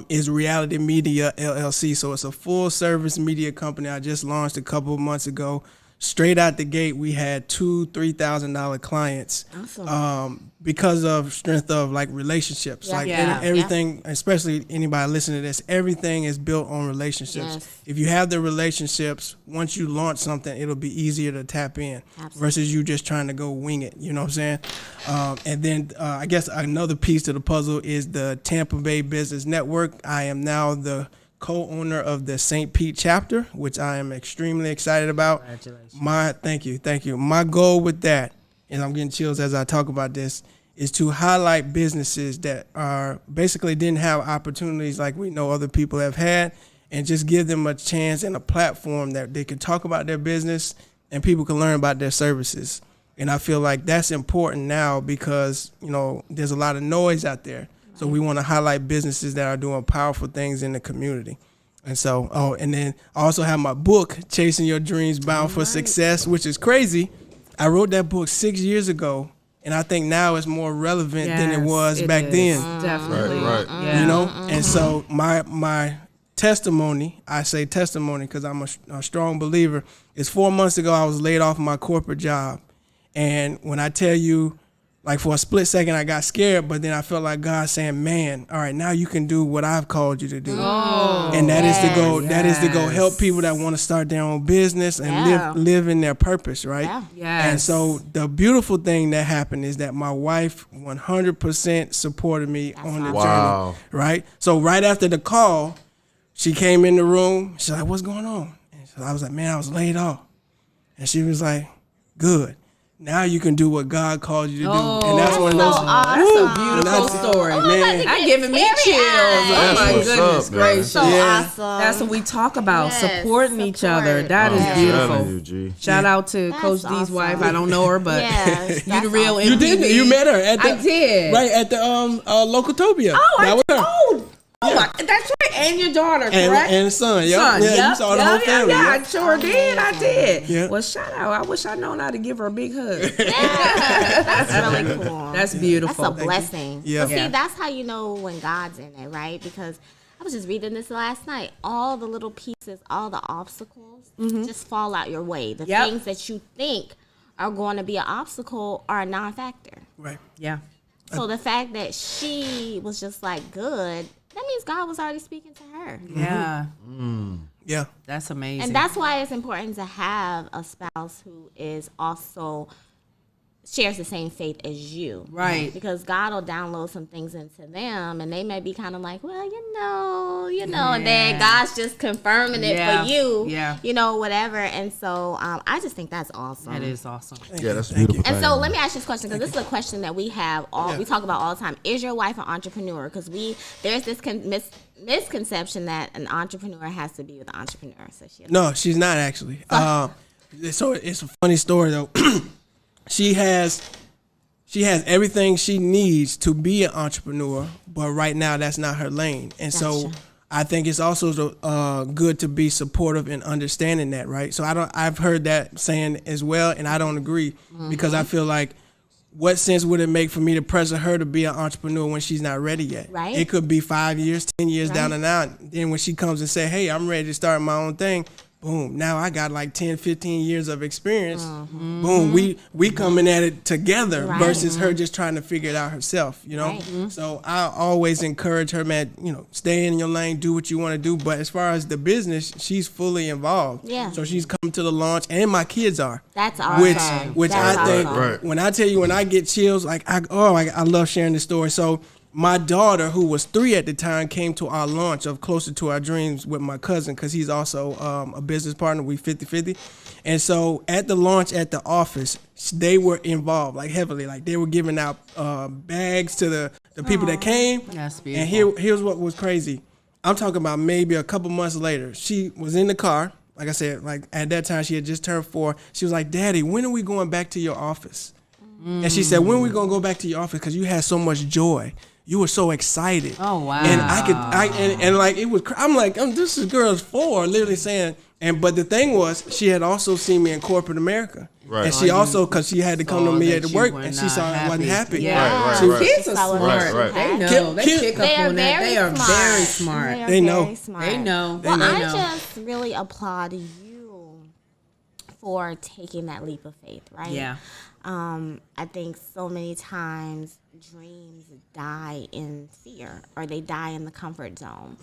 is Reality Media LLC. So it's a full service media company I just launched a couple of months ago. Straight out the gate, we had $2,000-$3,000 clients. Awesome. Because of strength of like relationships. Yeah. Like Yeah. everything, especially anybody listening to this, everything is built on relationships. Yes. If you have the relationships, once you launch something, it'll be easier to tap in versus you just trying to go wing it. You know what I'm saying? And then I guess another piece to the puzzle is the Tampa Bay Business Network. I am now the co-owner of the St. Pete chapter, which I am extremely excited about. Congratulations. Thank you. My goal with that, and I'm getting chills as I talk about this, is to highlight businesses that are basically didn't have opportunities like we know other people have had, and just give them a chance and a platform that they can talk about their business and people can learn about their services. And I feel like that's important now because, you know, there's a lot of noise out there. So we want to highlight businesses that are doing powerful things in the community. And so, and then I also have my book, Chasing Your Dreams, Bound for Success, which is crazy. I wrote that book 6 years ago, and I think now it's more relevant than it was back then. Definitely. Right. Yeah. You know? And so my testimony, I say testimony because I'm a strong believer, is 4 months ago I was laid off my corporate job. And when I tell you, like for a split second, I got scared, but then I felt like God saying, man, all right, now you can do what I've called you to do. And that is to go, help people that want to start their own business and live in their purpose, right? Yeah. Yes. And so the beautiful thing that happened is that my wife 100% supported me on the Wow. journey, right? So right after the call, she came in the room. She's like, what's going on? And so I was like, man, I was laid off. And she was like, good. Now you can do what God called you to do. And that's one of those. That's a beautiful story. Man. I'm giving me chills. Oh my what's goodness up, man. gracious. So Yeah. awesome. That's what we talk about, Yes, supporting each other. That is Yeah. beautiful. Telling you, G. Shout out to That's Coach D's awesome. wife. I don't know her, but Yes, you the that's real awesome. You did. MPD. You met her at the. I did. Right at the Locotopia. Oh, that was her. Oh my, that's right. And your daughter, And correct? the son. Yep. Son, Yeah, you saw the whole family. Yeah, Yep. I sure did. I did. Yeah. Well, shout out. I wish I known how to give her a big hug. Yeah, that's really cool. That's beautiful. That's a blessing. Yeah. But see, Yeah. that's how you know when God's in it, right? Because I was just reading this last night. All the little pieces, all the obstacles just fall out your way. The Yep. things that you think are going to be an obstacle are a non-factor. Right. Yeah. So the fact that she was just like good, that means God was already speaking to her. Yeah. Yeah. That's amazing. And that's why it's important to have a spouse who is also shares the same faith as you. Right. Because God will download some things into them and they may be kind of like, well, you know, and then God's just confirming it Yeah. for you, Yeah. you know, whatever. And so I just think that's awesome. That is awesome. Yeah, that's a beautiful. And thing, so man. let me ask you this question, because this is a question that we have we talk about all the time. Is your wife an entrepreneur? Because there's this misconception that an entrepreneur has to be with an entrepreneur. So No, she's not actually. So it's a funny story though. She has everything she needs to be an entrepreneur, but right now that's not her lane. And so Gotcha. I think it's also good to be supportive and understanding that, right? So I've heard that saying as well, and I don't agree because I feel like, what sense would it make for me to pressure her to be an entrepreneur when she's not ready yet? Right. It could be 5 years, 10 years down the line. Then when she comes and say, hey, I'm ready to start my own thing, boom, now I got like 10, 15 years of experience. Boom, we coming at it together Right. versus her just trying to figure it out herself, you know? Right. So I always encourage her, man, stay in your lane, do what you want to do. But as far as the business, she's fully involved. Yeah. So she's come to the launch, and my kids are. That's awesome. Which That's I think, awesome. Right. when I tell you, when I get chills, like, I love sharing this story. So my daughter, who was 3 at the time, came to our launch of Closer to Our Dreams with my cousin, because he's also a business partner. We 50-50. And so at the launch at the office, they were involved, like heavily. Like they were giving out bags to the people that came. That's And beautiful. here's what was crazy. I'm talking about maybe a couple months later. She was in the car. Like I said, like at that time she had just turned 4. She was like, Daddy, when are we going back to your office? And she said, when are we going to go back to your office? Because you had so much joy. You were so excited. Oh, wow. And and like it was. I'm like, this is girl's 4, literally saying. But the thing was, she had also seen me in corporate America. Right. And she also, because she had to come to saw me that at the you work, were and she not saw I wasn't happy. Yeah. Right, She- right, right. Kids are Right, smart. right. They know. Kim- They Kim- pick They up are on that. very They are smart. very smart. They are They know. very smart. They know. Well, They I know. just really applaud you for taking that leap of faith, right? Yeah. I think so many times dreams die in fear, or they die in the comfort zone.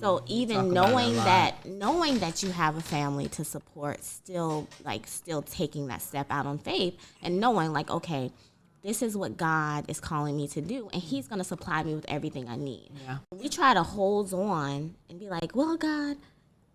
So even knowing that you have a family to support, still taking that step out on faith, and knowing like, okay, this is what God is calling me to do, and He's going to supply me with everything I need. Yeah. We try to hold on and be like, well, God,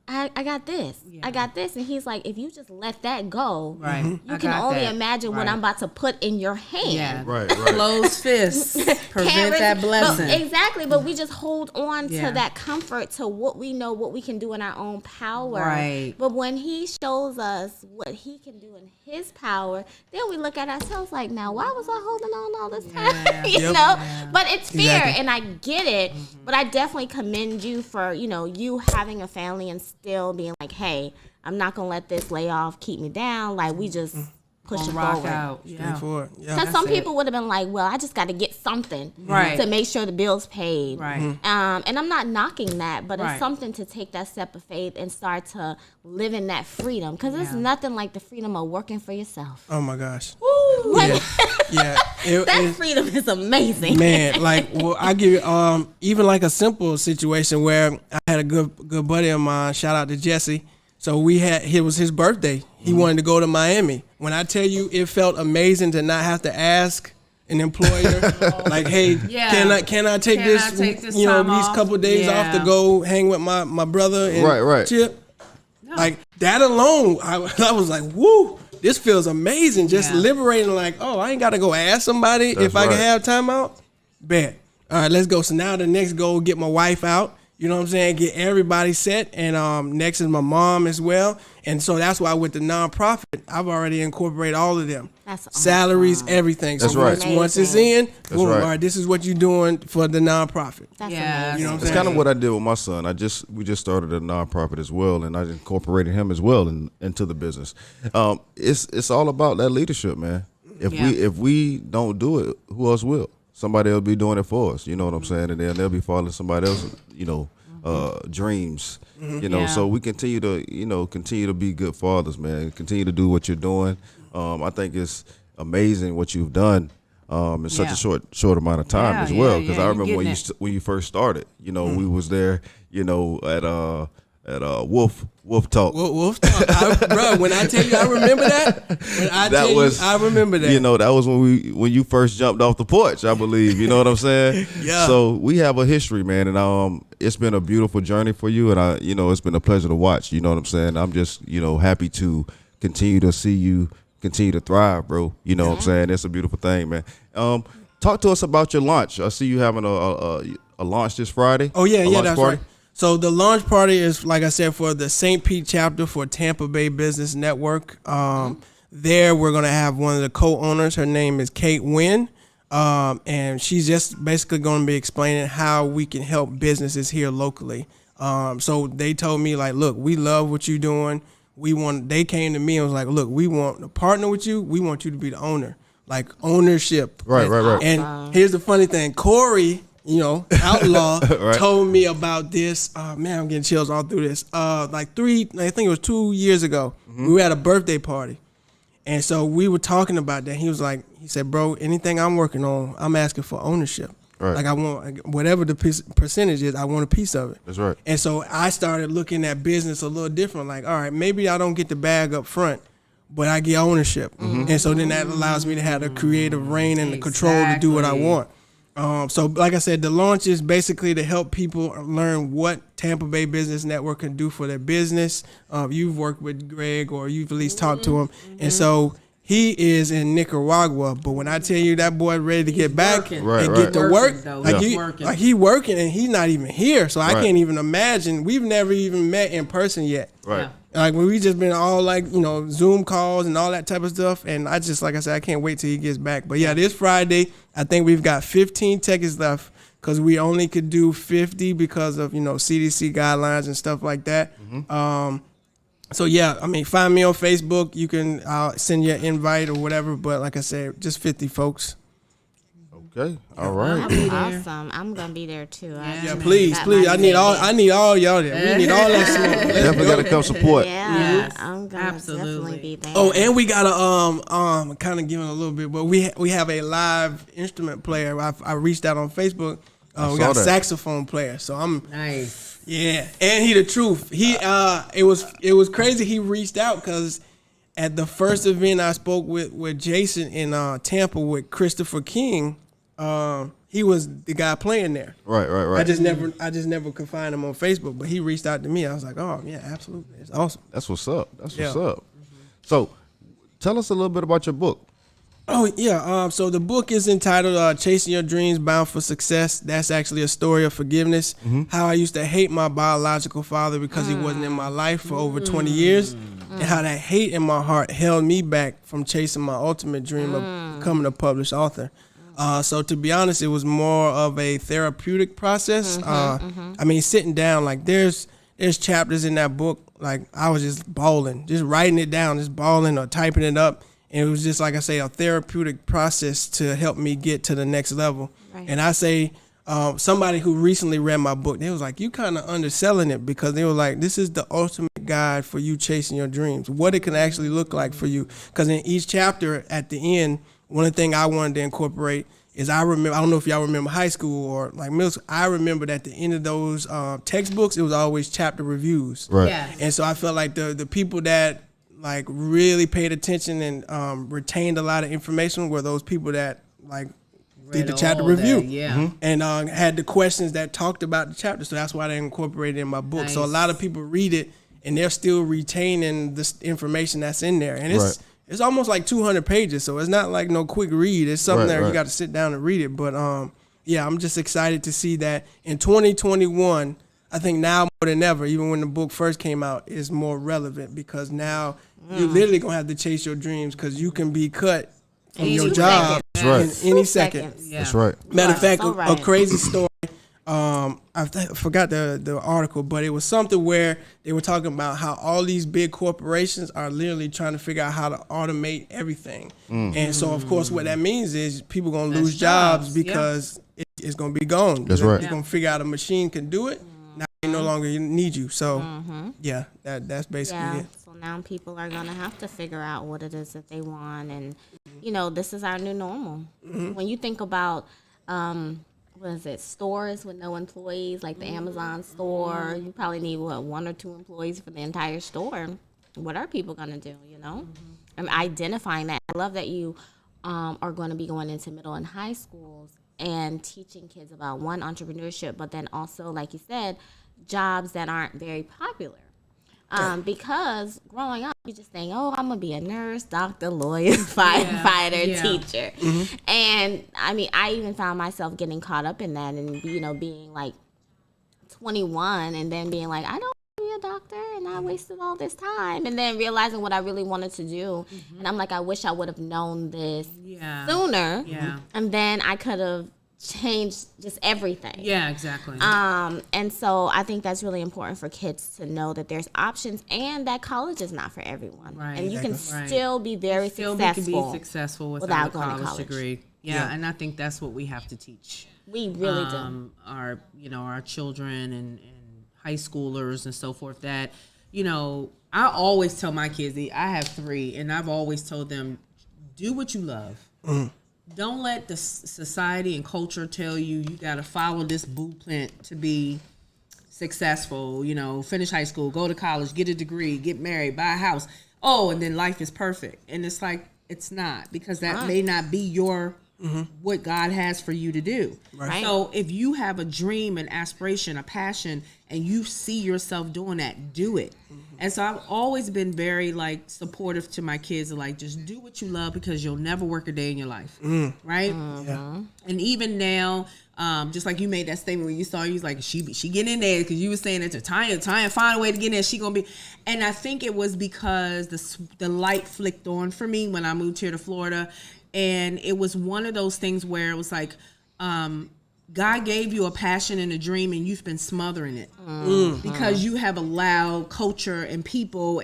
I got this. I got this. And He's like, if you just let that go, Right. you I can got only that. imagine what Right. I'm about to put in your hand. Yeah. Right, right. Closed fists prevent that blessing. But exactly, but we just hold on Yeah. to that comfort, to what we know, what we can do in our own power. Right. But when He shows us what He can do in His power, then we look at ourselves like, now why was I holding on all this time? Yeah. you Yep. know? But it's fear, Exactly. and I get it. But I definitely commend you for, you having a family and still being like, hey, I'm not gonna let this layoff keep me down. Like, we just push it Rock forward. out. Yeah. Forward. Yeah. Because some That's it. people would have been like, well, I just got to get something Right. to make sure the bill's paid. Right. And I'm not knocking that, but Right. it's something to take that step of faith and start to live in that freedom. Because it's Yeah. nothing like the freedom of working for yourself. Oh my gosh. Like, Yeah. that freedom is amazing. Man, like, well, I give you even like a simple situation where I had a good buddy of mine. Shout out to Jesse. So it was his birthday. He wanted to go to Miami. When I tell you, it felt amazing to not have to ask an employer, like, hey, Yeah. can I take Can this, I take this you know, time these off? couple of days off to Yeah. go hang with my brother and Right. Chip? Like that alone, I was like, woo, this feels amazing. Just Yeah. liberating, like, oh, I ain't got to go ask somebody That's if I can right. have time out. Bet. All right, let's go. So now the next goal, get my wife out. You know what I'm saying? Get everybody set. And next is my mom as well. And so that's why with the nonprofit, I've already incorporated all of them. That's awesome. Salaries, everything. That's so right. once it's in, boom, right. all right, this is what you're doing for the nonprofit. That's Yeah. amazing. You know what I'm It's saying? kind of what I did with my son. We just started a nonprofit as well, and I incorporated him as well into the business. It's all about that leadership, man. If we don't do it, who else will? Somebody will be doing it for us. You know what I'm saying? And then they'll be following somebody else's, dreams. Yeah. So we continue to be good fathers, man. Continue to do what you're doing. I think it's amazing what you've done. In such Yeah. a short amount of time Yeah, as well, yeah, because yeah, I you're remember when getting it. when you first started. We was there, at Wolf Talk. Wolf Talk. Bro, when I tell you I remember that, I remember that. That was when you first jumped off the porch, I believe. You know what I'm saying? Yeah. So we have a history, man, and it's been a beautiful journey for you, and it's been a pleasure to watch. You know what I'm saying? I'm just happy to continue to see you continue to thrive, bro. You know what I'm saying? It's a beautiful thing, man. talk to us about your launch. I see you having a launch this Friday. Oh yeah, A yeah, launch that's party? right. So the launch party is, like I said, for the St. Pete chapter for Tampa Bay Business Network. There we're gonna have one of the co-owners. Her name is Kate Wynn, and she's just basically gonna be explaining how we can help businesses here locally. So they told me like, look, we love what you're doing. They came to me and was like, look, we want to partner with you. We want you to be the owner, like ownership. Right. And here's the funny thing, Corey, Outlaw, Right. told me about this. Man, I'm getting chills all through this. I think it was 2 years ago. We were at a birthday party. And so we were talking about that. He said, bro, anything I'm working on, I'm asking for ownership. Right. Like I want, whatever the percentage is, I want a piece of it. That's right. And so I started looking at business a little different. Like, all right, maybe I don't get the bag up front, but I get ownership. And so then that allows me to have the creative reign and the control to do what I want. So like I said, the launch is basically to help people learn what Tampa Bay Business Network can do for their business. You've worked with Greg, or you've at least talked to him. And so he is in Nicaragua, but when I tell you that boy ready to get back working. and get to work, Working. he working and he's not even here. So I Right. can't even imagine. We've never even met in person yet. Right. Like we just been all like, Zoom calls and all that type of stuff. And I just, like I said, I can't wait till he gets back. But yeah, this Friday, I think we've got 15 tickets left because we only could do 50 because of, CDC guidelines and stuff like that. So yeah, I mean, find me on Facebook. You can, I'll send you an invite or whatever. But like I said, just 50 folks. Okay. All right. Awesome. I'm gonna be there too. Yeah, please. I need all y'all there. We need all that smoke. Let's Definitely go. got to come support. Yeah, Yes, I'm gonna absolutely. definitely be there. Oh, and we got a kind of giving a little bit, but we have a live instrument player. I reached out on Facebook. We saw got a that. saxophone player, so I'm Nice. yeah, and he the truth. He it was crazy. He reached out because at the first event I spoke with Jason in Tampa with Christopher King, he was the guy playing there. Right. I just never could find him on Facebook, but he reached out to me. I was like, oh yeah, absolutely, it's awesome. That's what's up. That's what's Yeah. up. So, tell us a little bit about your book. Oh yeah, so the book is entitled "Chasing Your Dreams, Bound for Success." That's actually a story of forgiveness. How I used to hate my biological father because he wasn't in my life for over 20 years, and how that hate in my heart held me back from chasing my ultimate dream of becoming a published author. So to be honest, it was more of a therapeutic process. I mean, sitting down, like there's chapters in that book, like I was just bawling, just writing it down, just bawling or typing it up. And it was just, like I say, a therapeutic process to help me get to the next level. Right. And I say, somebody who recently read my book, they was like, you kind of underselling it, because they were like, this is the ultimate guide for you chasing your dreams, what it can actually look like for you. Because in each chapter at the end, one of the things I wanted to incorporate is I don't know if y'all remember high school or like middle school, I remember that at the end of those textbooks, it was always chapter reviews. Right. Yeah. And so I felt like the people that like really paid attention and retained a lot of information were those people that like did the Read chapter all review. that, yeah. And had the questions that talked about the chapter. So that's why they incorporated it in my book. So a Nice. lot of people read it and they're still retaining this information that's in there. And Right. it's almost like 200 pages. So it's not like no quick read. It's something Right, there right. you got to sit down and read it. But yeah, I'm just excited to see that in 2021, I think now more than ever, even when the book first came out, is more relevant, because now you're literally gonna have to chase your dreams, because you can be cut from Any your job That's right. in any second. Yeah. That's right. Matter of fact, so a right. crazy story. I forgot the article, but it was something where they were talking about how all these big corporations are literally trying to figure out how to automate everything. And so, of course, what that means is people gonna lose jobs jobs, yeah. because it's gonna be gone. That's right. They're gonna figure out a machine can do it. Now they no longer need you. So, yeah, that's basically Yeah. it. So now people are gonna have to figure out what it is that they want, and this is our new normal. When you think about what is it, stores with no employees, like the Amazon store, you probably need one or two employees for the entire store. What are people gonna do? I'm identifying that. I love that you are going to be going into middle and high schools and teaching kids about entrepreneurship, but then also, like you said, jobs that aren't very popular. Because growing up, you just think, oh, I'm gonna be a nurse, doctor, lawyer, firefighter, Yeah. teacher, and I mean, I even found myself getting caught up in that, and being like 21, and then being like, I don't want to be a doctor, and I wasted all this time, and then realizing what I really wanted to do, and I'm like, I wish I would have known this sooner, and then I could have changed just everything. Yeah, exactly. And so I think that's really important for kids to know that there's options and that college is not for everyone. Right. And you can Right. still be very Still successful. be successful without without a going to college college. degree. Yeah, and I think that's what we have to teach. We really do. Our children and high schoolers and so forth, that I always tell my kids, I have 3, and I've always told them, do what you love. Don't let the society and culture tell you got to follow this blueprint to be successful. Finish high school, go to college, get a degree, get married, buy a house. Oh, and then life is perfect. And it's like, it's not, because that may not be your what God has for you to do. Right. So if you have a dream, an aspiration, a passion, and you see yourself doing that, do it. And so I've always been very supportive to my kids, just do what you love, because you'll never work a day in your life. Right? Yeah. And even now, just like you made that statement when you saw, you was like, she getting in there, because you were saying that to Tanya find a way to get in there. She gonna be, and I think it was because the light flicked on for me when I moved here to Florida, and it was one of those things where it was like, God gave you a passion and a dream, and you've been smothering it because you have allowed culture and people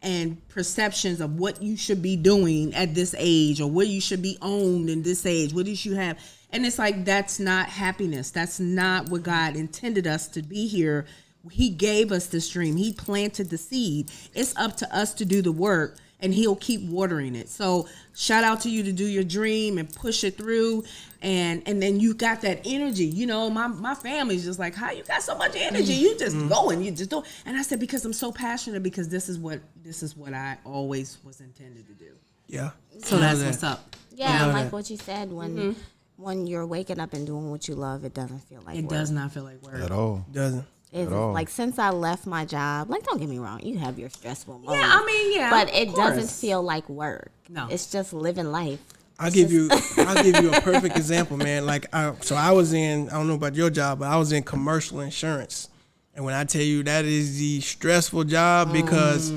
and perceptions of what you should be doing at this age, or what you should be owned in this age. What did you have? And it's like, that's not happiness. That's not what God intended us to be here. He gave us this dream. He planted the seed. It's up to us to do the work, and he'll keep watering it. So shout out to you to do your dream and push it through. And then you got that energy. My family's just like, how you got so much energy? You just going, you just do. And I said, because I'm so passionate, because this is what I always was intended to do. Yeah. So that's what's up. Yeah, like what you said, when you're waking up and doing what you love, it doesn't feel like It work. does not feel like work. At all. Doesn't. It's all. like, since I left my job, don't get me wrong, you have your stressful moments. Yeah, I mean, yeah. But of it doesn't course. feel like work. No. It's just living life. I'll give you a perfect example, man. I was in, I don't know about your job, but I was in commercial insurance. And when I tell you that is the stressful job, because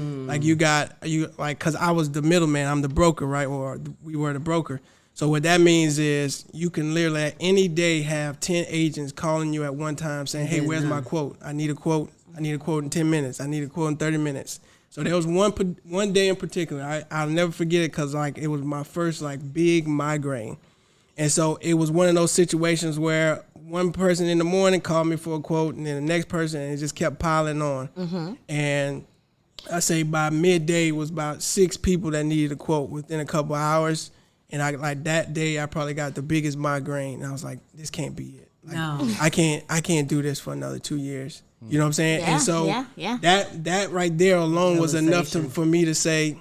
cause I was the middleman, I'm the broker, right? Or we were the broker. So what that means is you can literally at any day have 10 agents calling you at one time saying, hey, where's my quote? I need a quote. I need a quote in 10 minutes. I need a quote in 30 minutes. So there was one day in particular, I'll never forget it, because it was my first big migraine. And so it was one of those situations where one person in the morning called me for a quote, and then the next person, and it just kept piling on. And I say by midday it was about 6 people that needed a quote within a couple of hours. And that day I probably got the biggest migraine. And I was like, this can't be it. No. I can't do this for another 2 years. You know what I'm saying? Yeah, And so yeah. that right there alone was enough for me to say,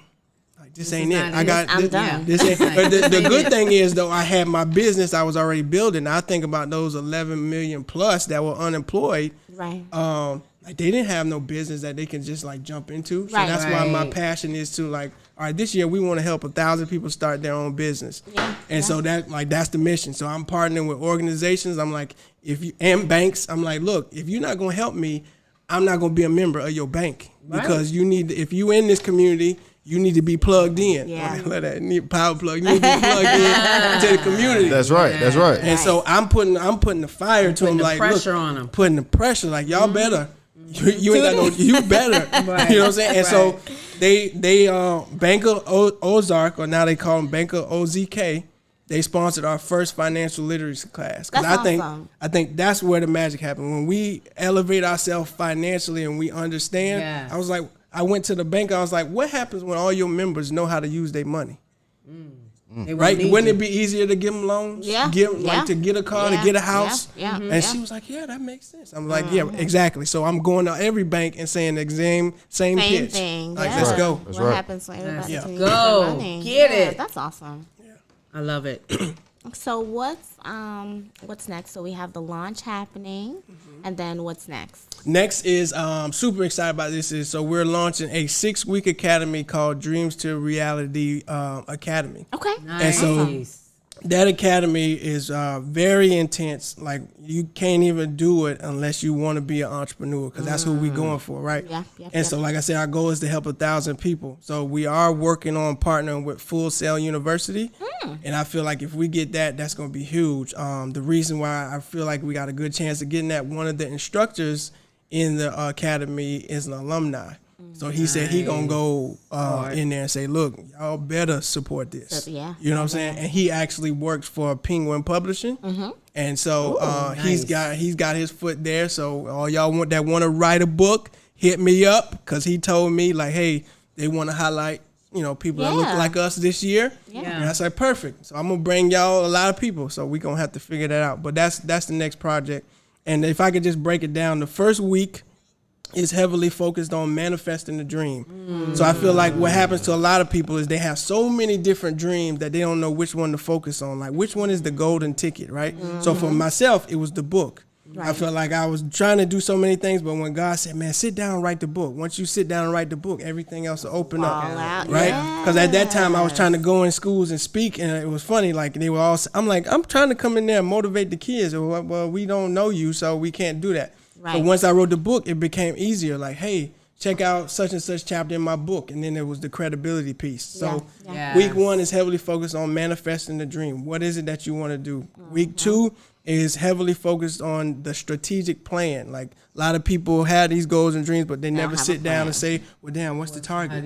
this ain't it. not it. I'm done. This ain't. But the good thing is, though, I had my business I was already building. I think about those 11 million plus that were unemployed. Right. They didn't have no business that they can just jump into. So Right. that's why my Right. passion is to all right, this year we want to help 1,000 people start their own business. Yeah. And so that's the mission. So I'm partnering with organizations. I'm like, and banks. I'm like, look, if you're not gonna help me, I'm not gonna be a member of your bank, because you need. If you in this community, you need to be plugged in. Yeah. Need power plug. You need to be plugged in to the community. That's right. That's right. And so I'm putting the fire to them, the look, pressure on 'em. putting the pressure, y'all better. You ain't got no. You better. You know what I'm saying? And so they Banker Ozark, or now they call them Banker OZK. They sponsored our first financial literacy class. 'Cause That's I think that's where the magic happened. When we elevate ourselves financially and we understand. Yes. I was like, I went to the bank. I was like, what happens when all your members know how to use their money? They Right? need Wouldn't you. it be easier to give them loans? Yeah. To Yeah. get a car, Yeah. to get a house? Yeah. And Yeah. she was like, yeah, that makes sense. I'm like, yeah, exactly. So I'm going to every bank and saying the same Same pitch. thing. Like, yeah. let's go. That's what right. happens when everybody Let's can go. use their money. Get Yeah, it. That's awesome. I love it. So what's next? So we have the launch happening, and then what's next? Next is super excited about this is so we're launching a 6-week academy called Dreams to Reality Academy. Okay. And so that academy is very intense. Like you can't even do it unless you want to be an entrepreneur, because that's who we going for, right? Yeah. So like I said, our goal is to help 1,000 people. So we are working on partnering with Full Sail University, and I feel like if we get that, that's going to be huge. The reason why I feel like we got a good chance of getting that, one of the instructors in the academy is an alumni. So he said he gonna go in there and say, look, y'all better support this. Yeah. You know what I'm saying? And he actually works for Penguin Publishing. And so he's got his foot there. So all y'all want to write a book, hit me up, because he told me like, hey, they want to highlight, people that look like us this year. And I said, perfect. So I'm gonna bring y'all a lot of people. So we gonna have to figure that out. But that's the next project. And if I could just break it down, the first week is heavily focused on manifesting the dream. So I feel like what happens to a lot of people is they have so many different dreams that they don't know which one to focus on. Like which one is the golden ticket, right? So for myself, it was the book. I felt like I was trying to do so many things, but when God said, man, sit down and write the book. Once you sit down and write the book, everything else will open up, right? Because at that time I was trying to go in schools and speak, and it was funny. Like they were all, I'm like, I'm trying to come in there and motivate the kids. Well, we don't know you, so we can't do that. But once I wrote the book, it became easier. Like, hey, check out such and such chapter in my book. And then there was the credibility piece. So week 1 is heavily focused on manifesting the dream. What is it that you want to do? Week 2 is heavily focused on the strategic plan. Like a lot of people have these goals and dreams, but they never sit down and say, well, damn, what's the target?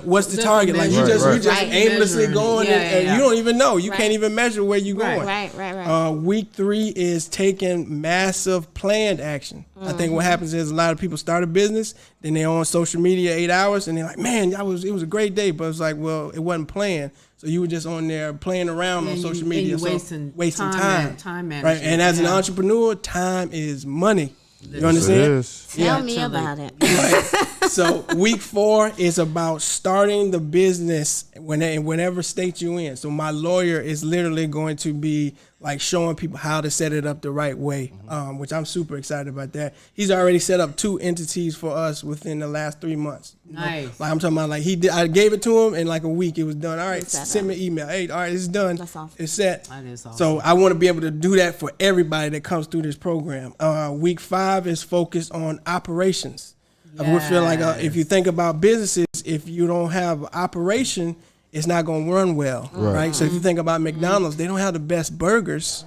What's the target? Like you just aimlessly going and you don't even know. You can't even measure where you're going. Right. Week 3 is taking massive planned action. I think what happens is a lot of people start a business, then they're on social media 8 hours, and they're like, man, it was a great day, but it's like, well, it wasn't planned. So you were just on there playing around on social media, wasting time. Time management. Right, and as an entrepreneur, time is money. You understand? Tell me about it. Right. So week 4 is about starting the business whenever state you in. So my lawyer is literally going to be like showing people how to set it up the right way, which I'm super excited about that. He's already set up 2 entities for us within the last 3 months. Nice. Like I'm talking about, like I gave it to him in like a week. It was done. All right, send me an email. Hey, all right, it's done. That's awesome. It's set. That is awesome. So I want to be able to do that for everybody that comes through this program. Week 5 is focused on operations. I would feel like if you think about businesses, if you don't have operation, it's not going to run well, right? So if you think about McDonald's, they don't have the best burgers,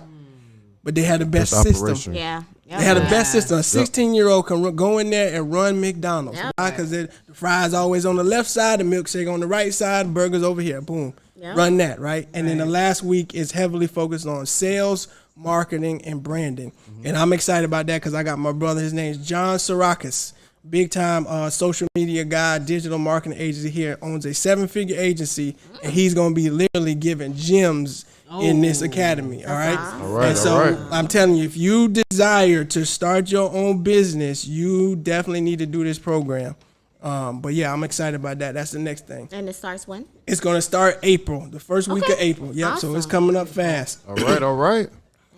but they have the best system. Yeah. They have the best system. A 16-year-old can go in there and run McDonald's. Why? Because the fries always on the left side, the milkshake on the right side, burgers over here. Boom. Run that, right? And then the last week is heavily focused on sales, marketing, and branding. And I'm excited about that because I got my brother. His name is John Sarakis. Big time social media guy, digital marketing agency here, owns a 7-figure agency, and he's going to be literally giving gems in this academy. All right. And so I'm telling you, if you desire to start your own business, you definitely need to do this program. But yeah, I'm excited about that. That's the next thing. And it starts when? It's going to start April, the first week of April. Yep. Awesome. So it's coming up fast. All right.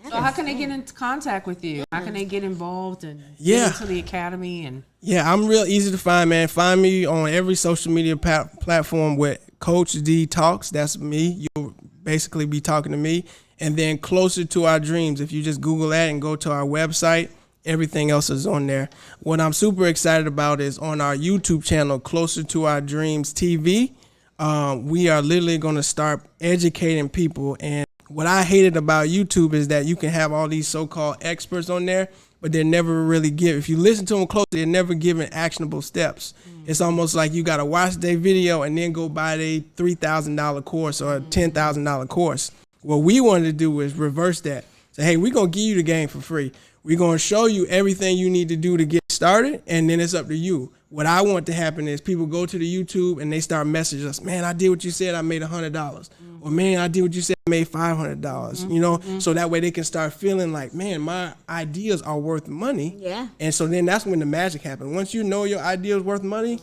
So how can they get in contact with you? How can they get involved and get into the academy? And yeah, I'm real easy to find, man. Find me on every social media platform with Coach D Talks. That's me. You'll basically be talking to me. And then Closer to Our Dreams. If you just Google that and go to our website, everything else is on there. What I'm super excited about is on our YouTube channel, Closer to Our Dreams TV. We are literally going to start educating people. And what I hated about YouTube is that you can have all these so-called experts on there, but they're never really if you listen to them closely, they're never giving actionable steps. It's almost like you got to watch their video and then go buy their $3,000 course or a $10,000 course. What we wanted to do is reverse that. Say, hey, we're going to give you the game for free. We're going to show you everything you need to do to get started, and then it's up to you. What I want to happen is people go to the YouTube and they start messaging us, man, I did what you said, I made $100. Or man, I did what you said, I made $500, you know? So that way they can start feeling like, man, my ideas are worth money. Yeah. And so then that's when the magic happens. Once you know your idea is worth money,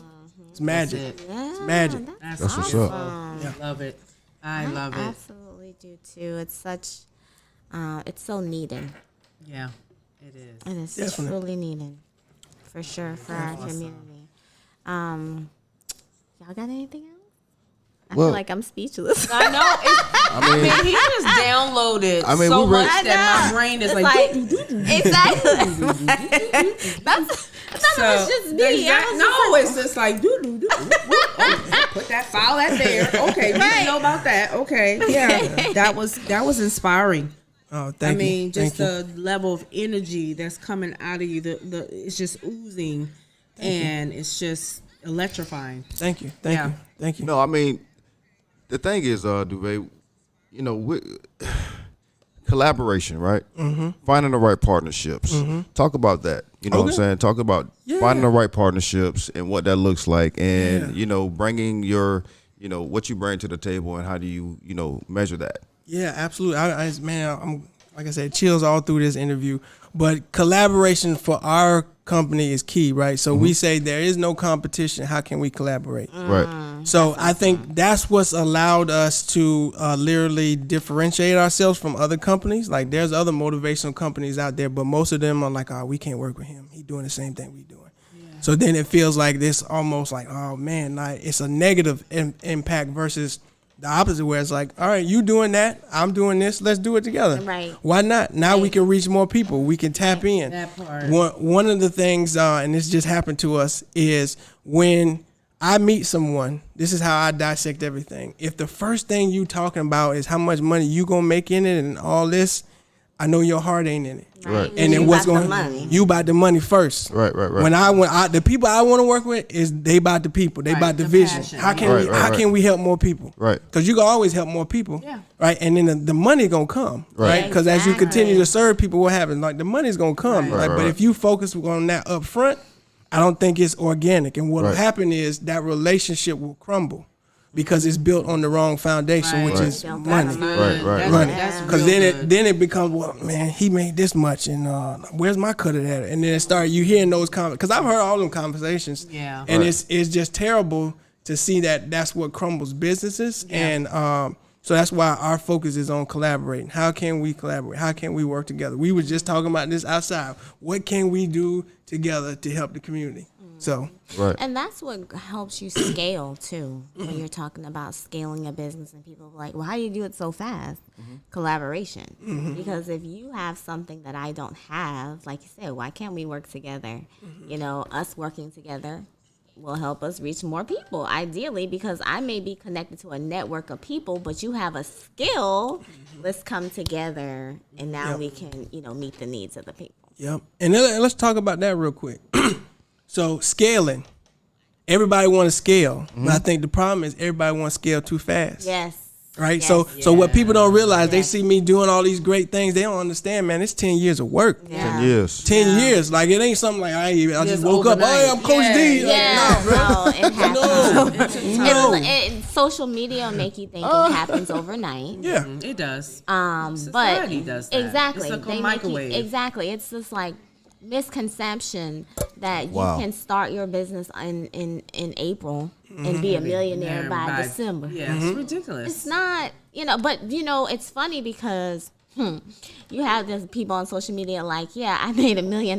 it's magic. It's magic. that's That's what's up. I love it. I love it. Absolutely really do too. It's such, it's so needed. Yeah, it is. And it's Definitely. truly needed, for sure, for our community. Y'all got anything else? I Well- feel like I'm speechless. I know. I mean, he just downloaded so we read- much that my brain is It's like, exactly. That's, I thought it was just me. I was no, it's just like put that file out there. Okay, we didn't know about that. Okay, yeah, that was inspiring. Oh, thank you. I mean, just Thank you. the level of energy that's coming out of you. The it's just oozing, and it's just electrifying. Thank you. Thank Yeah. you. Thank you. No, I mean, the thing is, Duvay, you know, collaboration, right? Mm-hmm. Finding the right partnerships. Talk about that. You know what I'm Okay. saying? Talk about finding the right partnerships and what that looks like, and you know, bringing your, you know, what you bring to the table, and how do you, you know, measure that? Yeah, absolutely. I'm like I said, chills all through this interview. But collaboration for our company is key, right? So we say there is no competition. How can we collaborate? Right. So I think that's what's allowed us to literally differentiate ourselves from other companies. Like there's other motivational companies out there, but most of them are like, oh, we can't work with him. He's doing the same thing we doing. So then it feels like this almost like, oh man, like it's a negative impact versus the opposite, where it's like, all right, you doing that, I'm doing this, let's do it together. Right. Why not? Now we can reach more people. We can tap in. That part. One of the things, and this just happened to us, is when I meet someone, this is how I dissect everything. If the first thing you talking about is how much money you gonna make in it and all this, I know your heart ain't in it. Right. And then You what's got the going? money. You about the money first. Right. When the people I want to work with is they about the people. They Right, about the the vision. passion. How can Right, we? right, how right. can we help more people? Right. Because you can always help more people. Yeah. Right. And then the money gonna come. Right. Right. Because as you Exactly. continue to serve people, what happens? Like the money's gonna come. Right. Like, Right, but right. if you focus on that up front, I don't think it's organic. And what'll Right. happen is that relationship will crumble because it's built on the wrong foundation, which Right. is Built on money. money. Right, right, Money, That's because real then good. it becomes, well, man, he made this much, and where's my cut of that? And then it start you hearing those comments, because I've heard all them conversations, Yeah. and Right. it's just terrible to see that that's what crumbles businesses, and so that's why our focus is on collaborating. How can we collaborate? How can we work together? We were just talking about this outside. What can we do together to help the community? So Right. And that's what helps you scale too. When you're talking about scaling a business, and people are like, well, how do you do it so fast? Collaboration. Because if you have something that I don't have, like you said, why can't we work together? You know, us working together will help us reach more people, ideally, because I may be connected to a network of people, but you have a skill. Let's come together, and now we can, you know, meet the needs of the people. Yep. And then let's talk about that real quick. So scaling. Everybody want to scale, but I think the problem is everybody want to scale too fast. Yes. Right. Yes. So what people don't realize, they Yes. see me doing all these great things. They don't understand, man. It's 10 years of work. Yeah. 10 years. 10 years. Like it ain't something like I just Just woke up. overnight. Hey, I'm Coach D. Like, Yeah, nah, bro. no, it happens. No. Social media will make you think it happens overnight. Yeah. It does. But Society does that. exactly, It's like a they microwave. make you, exactly. It's this like misconception that Wow. you can start your business in April and be a millionaire by December. Yeah, it's ridiculous. It's not, you know, but you know, it's funny because you have this people on social media like, yeah, I made $1 million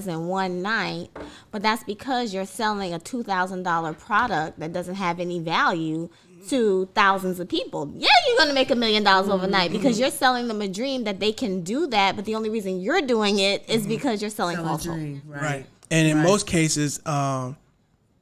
in one night, but that's because you're selling a $2,000 product that doesn't have any value to thousands of people. Yeah, you're gonna make $1 million overnight because you're selling them a dream that they can do that, but the only reason you're doing it is because you're selling Tell a false hope. dream, right? Right. And in most cases,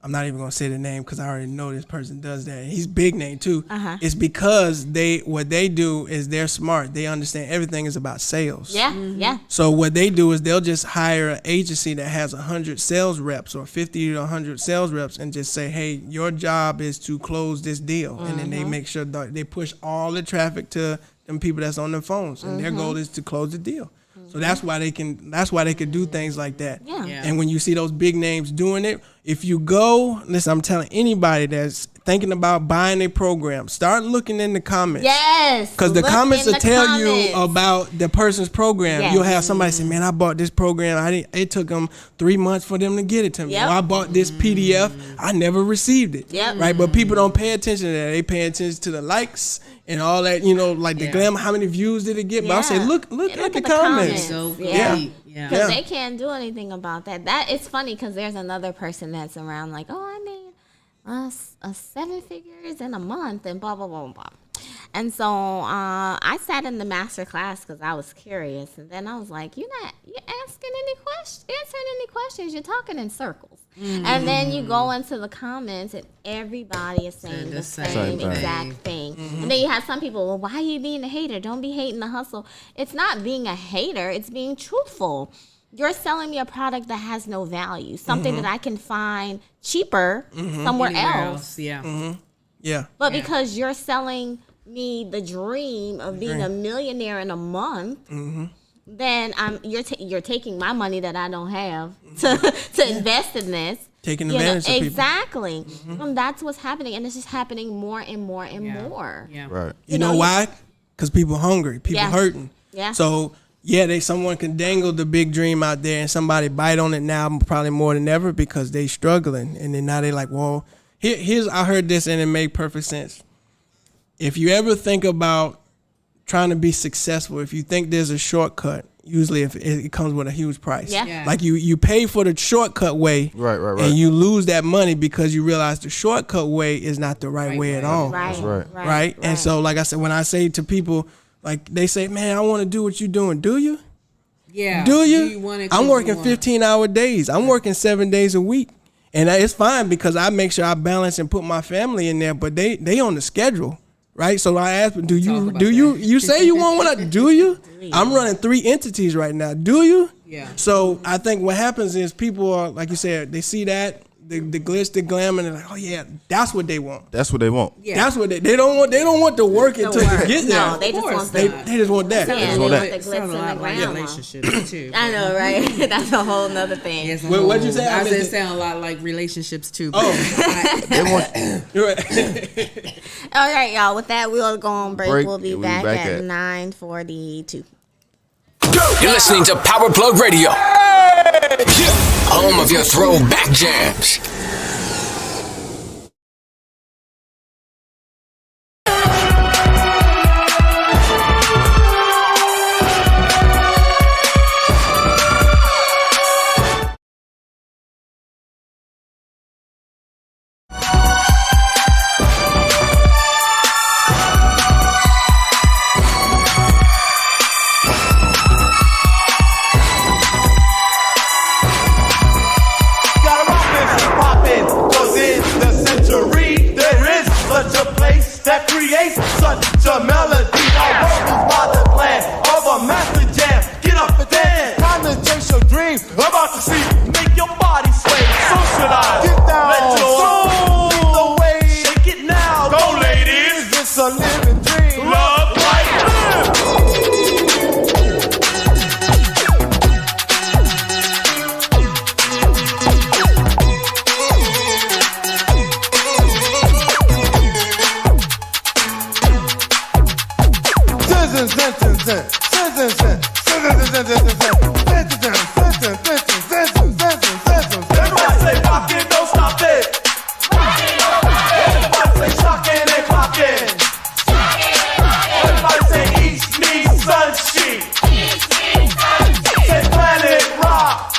I'm not even gonna say the name because I already know this person does that. He's big name too. It's because what they do is they're smart. They understand everything is about sales. Yeah, yeah. So what they do is they'll just hire an agency that has 100 sales reps or 50 to 100 sales reps and just say, hey, your job is to close this deal. And then they make sure that they push all the traffic to them people that's on their phones. And their goal is to close the deal. So that's why they can do things like that. Yeah. Yeah. And when you see those big names doing it, if you go, listen, I'm telling anybody that's thinking about buying a program, start looking in the comments. Yes. Because the look comments in will the tell you comments. about the person's program. Yes. You'll have somebody say, man, I bought this program. It took them 3 months for them to get it to me. Yep. Or I bought this PDF. I never received it. Yep. Right? But people don't pay attention to that. They pay attention to the likes and all that, you know, like the glamour, how many views did it get? But I say, Yeah. look Yeah, at the comments. So Yeah. deep. Yeah. Because Yeah. they can't do anything about that. That it's funny because there's another person that's around like, oh, I made a 7 figures in a month and blah blah blah blah. And so I sat in the master class because I was curious, and then I was like, you're answering any questions. You're talking in circles. And then you go into the comments, and everybody is saying the same thing. exact thing. And then you have some people, well, why are you being a hater? Don't be hating the hustle. It's not being a hater. It's being truthful. You're selling me a product that has no value, something that I can find cheaper somewhere Anywhere else. Yeah. Yeah. But because you're selling me the dream of being a millionaire in a month, then you're taking my money that I don't have to invest in this. Taking You know, advantage of people. exactly. And that's what's happening, and it's just happening more and more and more. Yeah. Right. You know why? Because people hungry, people Yeah. hurting. Yeah. So someone can dangle the big dream out there, and somebody bite on it now, probably more than ever, because they struggling, and then now they like, well, here's I heard this and it made perfect sense. If you ever think about trying to be successful, if you think there's a shortcut, usually if it comes with a huge price. Yeah. Yeah. Like you pay for the shortcut way, Right. and you lose that money because you realize the shortcut way is not the right way at all. Right. right. And so, like I said, when I say to people, like they say, man, I want to do what you're doing. Do you? Yeah. Do you? want it 'cause I'm you working want- 15-hour days. I'm working 7 days a week. And it's fine because I make sure I balance and put my family in there, but they on the schedule. Right? So I asked, Talk about you say you want what do you? I'm running 3 entities right now. Do you? Yeah. So I think what happens is people are, like you said, they see that, the glitz, the glam, and they're like, oh yeah, that's what they want. That's what they want. Yeah. That's what they don't want to work until work. they get there. No, they just want they, the they just want that. yeah, just they want want that. the glitz Sounds a and lot the like glamour. relationships too. I know, right? That's a whole nother thing. Yes, What'd you say? I I said it missed it. sound a lot like relationships too. They want. You're right. All right, y'all. With that, we'll go on break. We'll be We'll be back back at at- 9:42. You're listening to Power Plug Radio, home of your throwback jams. Gotta rock this and poppin', 'cause in the century there is such a place that creates such a melody. Our world is by the plan of a master jam. Get up and dance, time to chase your dream. About to see, make your body sway. Socialize, get down, let your soul lead the way. Shake it now, go ladies. It's a living dream. Love like live. Everybody say rock it, don't stop it. Everybody say shock it and clock it. Everybody say east meets sunshine. Say planet rock.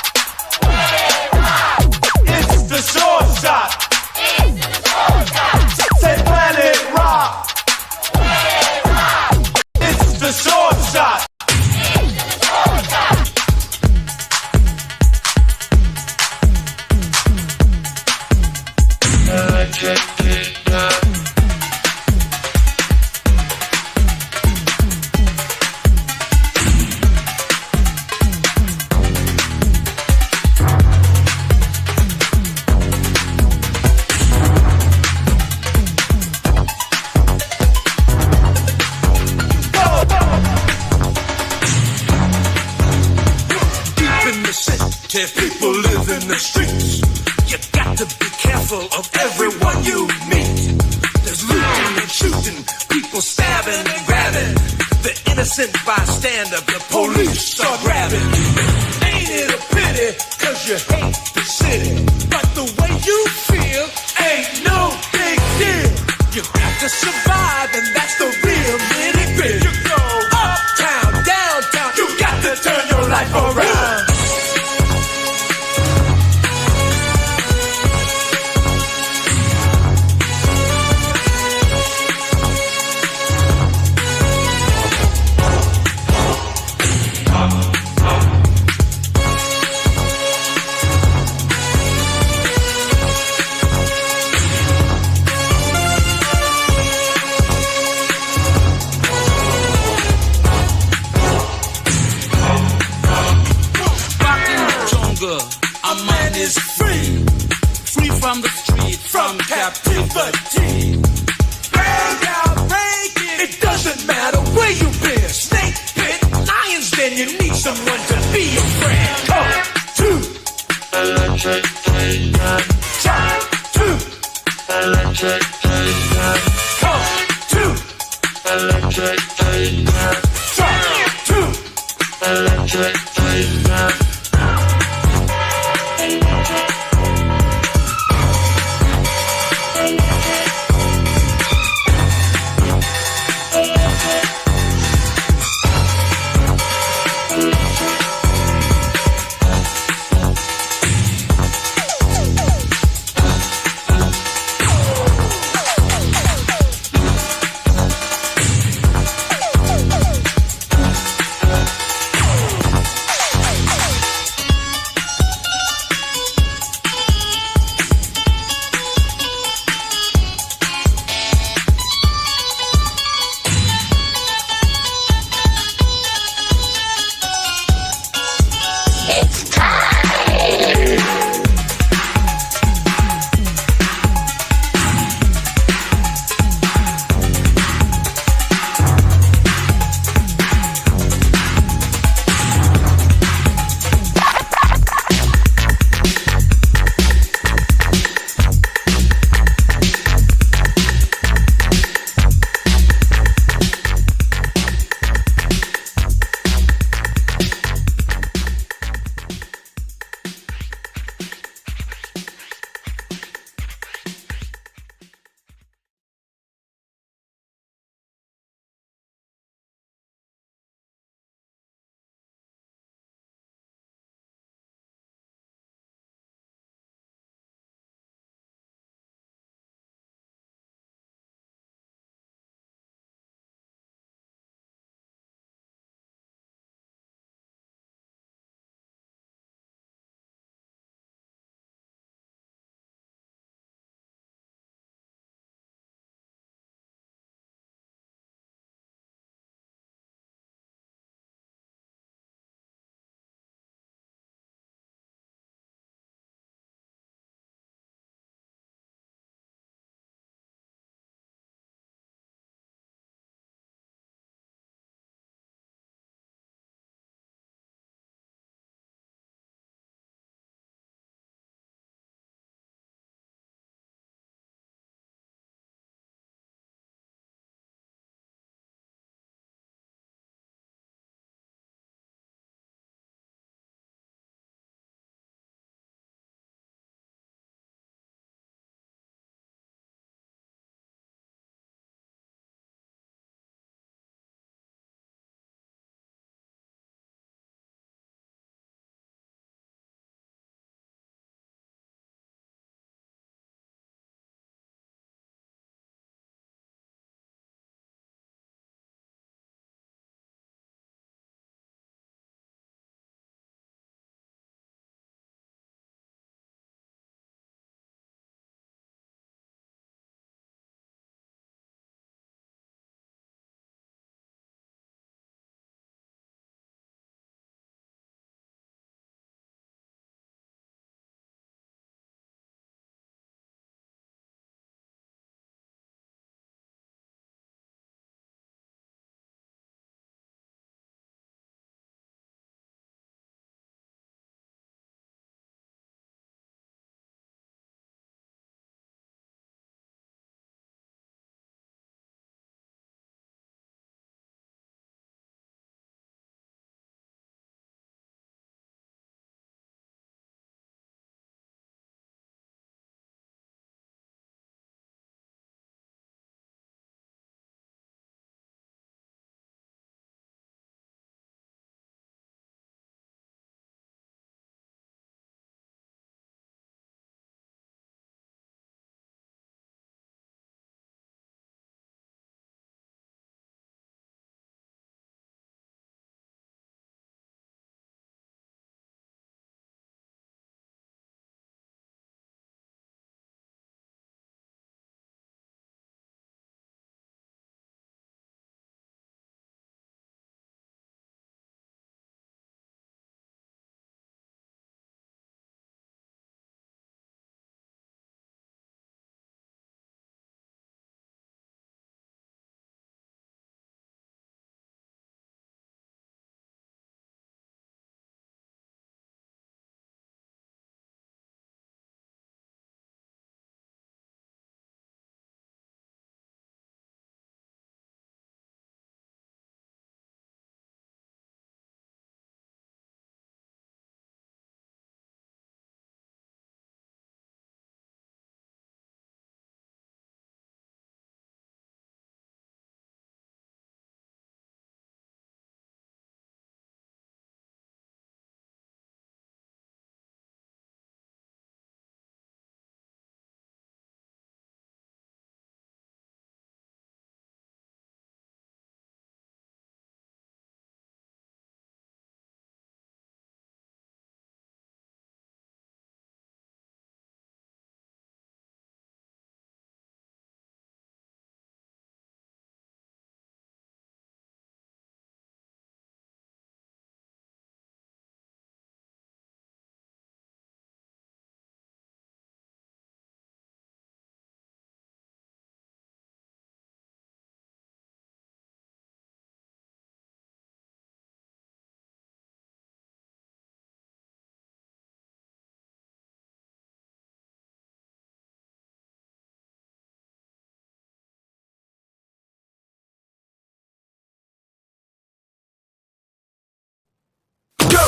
It's the short shot. Say planet rock. It's the short shot. Deep in the city, people live in the streets. You got to be careful of everyone everyone you meet. There's looting and shooting, people stabbing and grabbing. The innocent bystander, the police are grabbing. Ain't it a pity, cause you hate the city. But the way you feel ain't no big deal. You got to survive, and that's the real nitty-gritty. You go uptown, downtown, you got to turn your life around. Our mind is free, free from the street, from captivity. Break out, break it. It doesn't matter where you've been. Snake pit, lions, then you need someone to be your friend. Come to electric kingdom. Try to electric kingdom. Come to electric kingdom. Try to electric kingdom.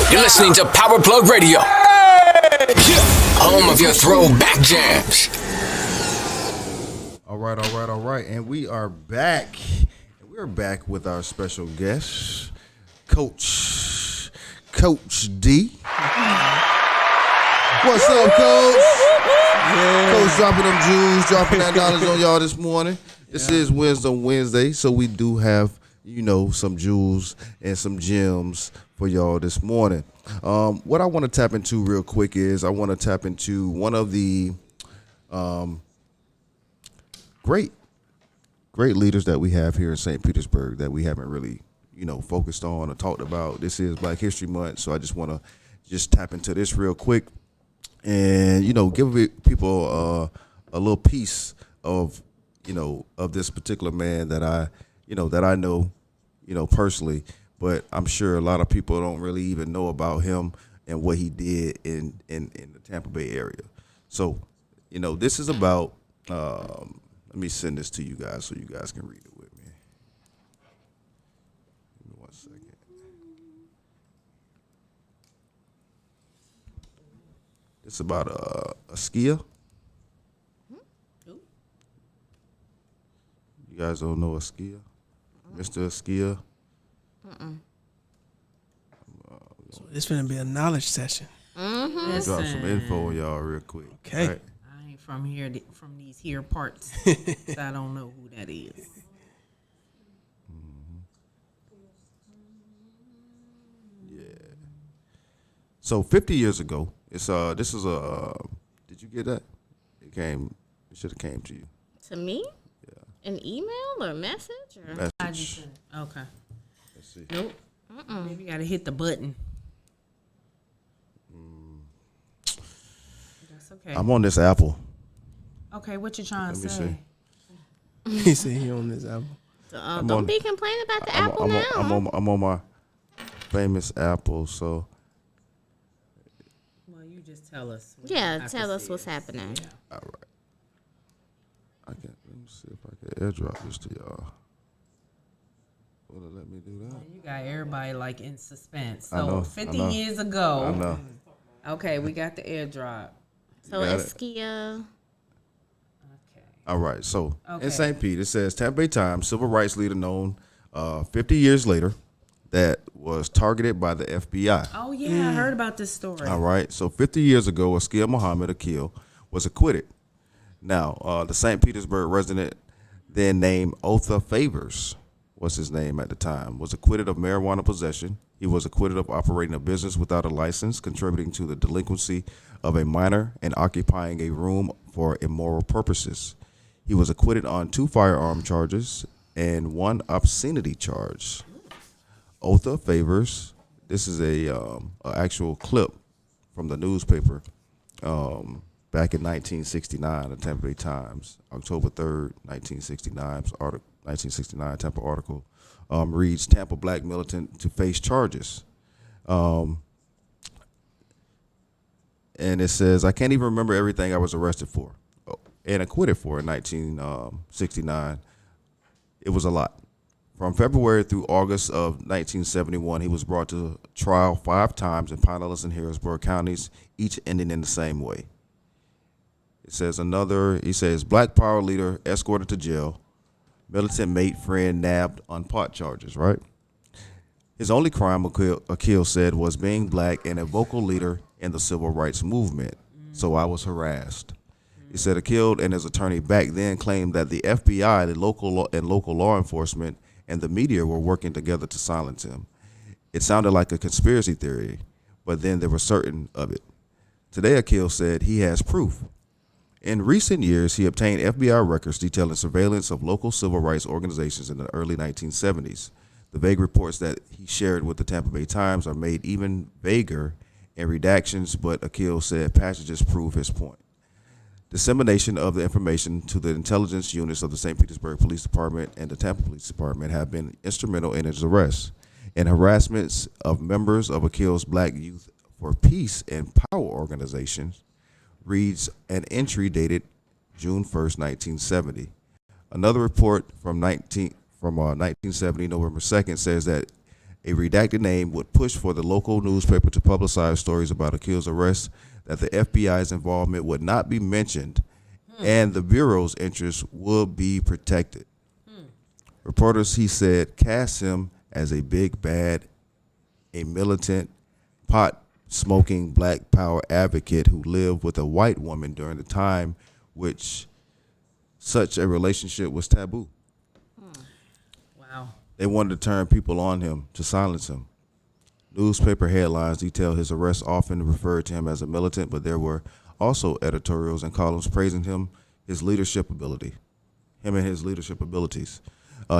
You're listening to Power Plug Radio. Home of your throwback jams. All right. And we are back. We're back with our special guest, Coach D. What's up, Coach? Coach dropping them jewels, dropping that knowledge on y'all this morning. This is Wisdom Wednesday, so we do have, some jewels and some gems for y'all this morning. What I want to tap into real quick is I want to tap into one of the great leaders that we have here in St. Petersburg that we haven't really, focused on or talked about. This is Black History Month, so I just want to tap into this real quick and, give people a little piece of, of this particular man that I know, personally, but I'm sure a lot of people don't really even know about him and what he did in the Tampa Bay area. So, this is about, let me send this to you guys so you guys can read it with me. Give me 1 second. It's about a skier. You guys don't know a skier? Mr. Skier? So it's going to be a knowledge session. Mm-hmm. Drop some info on y'all real quick. Okay. Right? I ain't from here, from these here parts. So I don't know who that is. Yeah. So 50 years ago, this is did you get that? It should have came to you. To me? Yeah. An email or message? Or? Message. Okay. Let's see. Nope. Maybe you gotta hit the button. That's okay. I'm on this Apple. Okay, what you trying to Let say? me see. He said he on this album. So, don't be complaining about the Apple I'm now. I'm on my famous Apple, so. Well, you just tell us. Yeah, tell us what's happening. Yeah. All right. Let me see if I can airdrop this to y'all. Will it let me do that? You got everybody like in suspense. I So know, 50 I know. years ago. I know. Okay, we got the airdrop. So got it's Skia. Okay. All right. So Okay. in St. Pete, it says Tampa Bay Times, civil rights leader known 50 years later that was targeted by the FBI. Oh yeah, I heard about this story. All right. So 50 years ago, Askia Muhammad Akil was acquitted. Now, the St. Petersburg resident, then named Otha Favors, was his name at the time, was acquitted of marijuana possession. He was acquitted of operating a business without a license, contributing to the delinquency of a minor, and occupying a room for immoral purposes. He was acquitted on 2 firearm charges and 1 obscenity charge. Otha Favors, this is a actual clip from the newspaper back in 1969, the Tampa Bay Times, October 3rd, 1969 Tampa article, reads, Tampa black militant to face charges. And it says, I can't even remember everything I was arrested for and acquitted for in 1969. It was a lot. From February through August of 1971, he was brought to trial 5 times in Pinellas and Harrisburg counties, each ending in the same way. It says he says, Black Power leader escorted to jail, militant mate friend nabbed on pot charges, right? His only crime, Akil said, was being black and a vocal leader in the civil rights movement. So I was harassed. He said Akil and his attorney back then claimed that the FBI, the local law enforcement, and the media were working together to silence him. It sounded like a conspiracy theory, but then they were certain of it. Today, Akil said he has proof. In recent years, he obtained FBI records detailing surveillance of local civil rights organizations in the early 1970s. The vague reports that he shared with the Tampa Bay Times are made even vaguer in redactions, but Akil said passages prove his point. Dissemination of the information to the intelligence units of the St. Petersburg Police Department and the Tampa Police Department have been instrumental in his arrest. And harassments of members of Akil's Black Youth for Peace and Power organizations reads an entry dated June 1st, 1970. Another report from 1970, November 2nd, says that A redacted name would push for the local newspaper to publicize stories about Akil's arrest, that the FBI's involvement would not be mentioned, and the Bureau's interests would be protected. Reporters, he said, cast him as a big bad, a militant, pot-smoking black power advocate who lived with a white woman during the time which such a relationship was taboo. Wow. They wanted to turn people on him, to silence him. Newspaper headlines detail his arrest often referred to him as a militant, but there were also editorials and columns praising him, his leadership ability, him and his leadership abilities.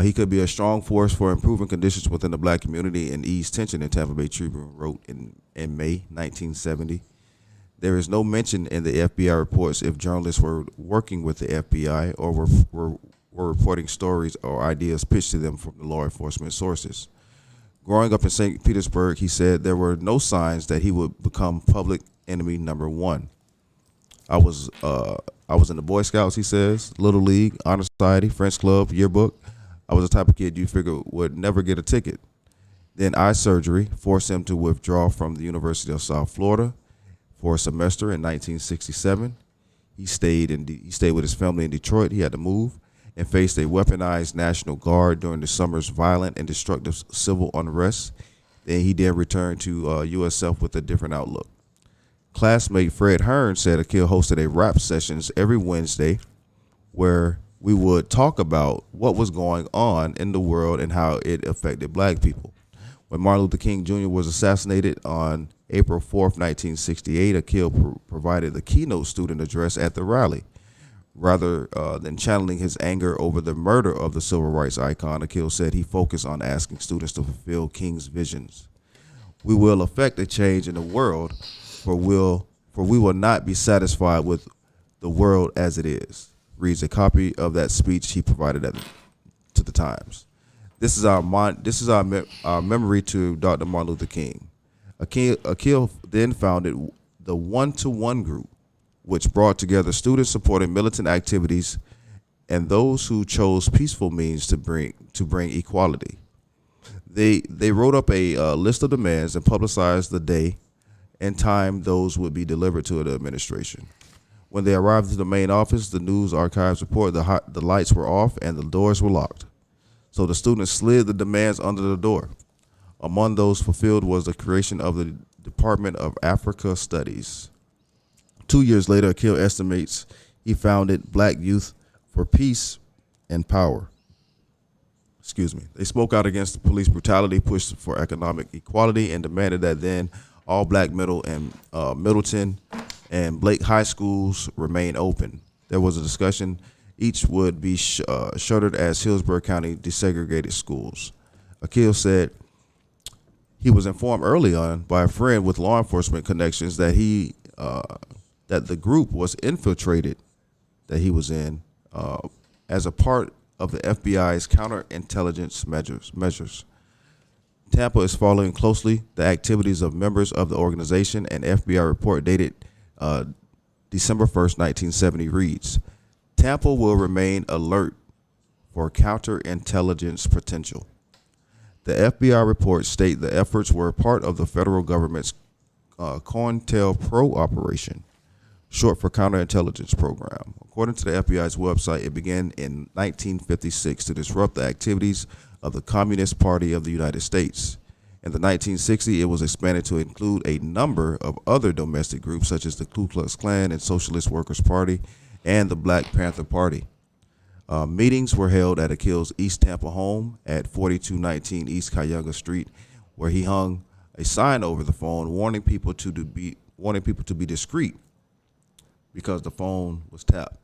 He could be a strong force for improving conditions within the black community and ease tension, in Tampa Bay Tribune wrote in May 1970. There is no mention in the FBI reports if journalists were working with the FBI or were reporting stories or ideas pitched to them from the law enforcement sources. Growing up in St. Petersburg, he said there were no signs that he would become public enemy number one. I was in the Boy Scouts, he says, Little League, Honor Society, French Club, yearbook. I was the type of kid you figure would never get a ticket. Then eye surgery forced him to withdraw from the University of South Florida for a semester in 1967. He stayed with his family in Detroit. He had to move and faced a weaponized National Guard during the summer's violent and destructive civil unrest. Then he returned to USF with a different outlook. Classmate Fred Hearn said Akil hosted a rap sessions every Wednesday where we would talk about what was going on in the world and how it affected black people. When Martin Luther King Jr. was assassinated on April 4th, 1968, Akil provided the keynote student address at the rally. Rather than channeling his anger over the murder of the civil rights icon, Akil said he focused on asking students to fulfill King's visions. We will effect a change in the world, for we will not be satisfied with the world as it is, reads a copy of that speech he provided to the Times. This is our memory to Dr. Martin Luther King. Akil then founded the One-to-One Group, which brought together students supporting militant activities and those who chose peaceful means to bring equality. They wrote up a list of demands and publicized the day and time those would be delivered to the administration. When they arrived at the main office, the news archives report the lights were off and the doors were locked. So the students slid the demands under the door. Among those fulfilled was the creation of the Department of Africa Studies. 2 years later, Akil estimates he founded Black Youth for Peace and Power. They spoke out against police brutality, pushed for economic equality, and demanded that then all black Middleton and Blake high schools remain open. There was a discussion. Each would be shuttered as Hillsborough County desegregated schools. Akil said he was informed early on by a friend with law enforcement connections that that the group was infiltrated that he was in as a part of the FBI's counterintelligence measures. Tampa is following closely the activities of members of the organization. An FBI report dated December 1st, 1970 reads, Tampa will remain alert for counterintelligence potential. The FBI reports state the efforts were part of the federal government's COINTELPRO operation, short for counterintelligence program. According to the FBI's website, it began in 1956 to disrupt the activities of the Communist Party of the United States. In the 1960s, it was expanded to include a number of other domestic groups such as the Ku Klux Klan and Socialist Workers Party and the Black Panther Party. Meetings were held at Akil's East Tampa home at 4219 East Cayuga Street, where he hung a sign over the phone warning people to be discreet because the phone was tapped.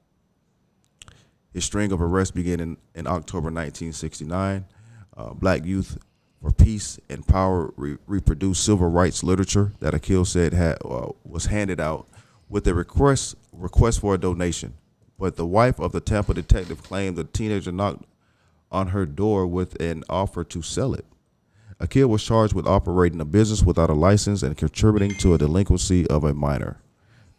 His string of arrests began in October 1969. Black Youth for Peace and Power reproduced civil rights literature that Akil said was handed out with a request for a donation. But the wife of the Tampa detective claimed the teenager knocked on her door with an offer to sell it. Akil was charged with operating a business without a license and contributing to a delinquency of a minor.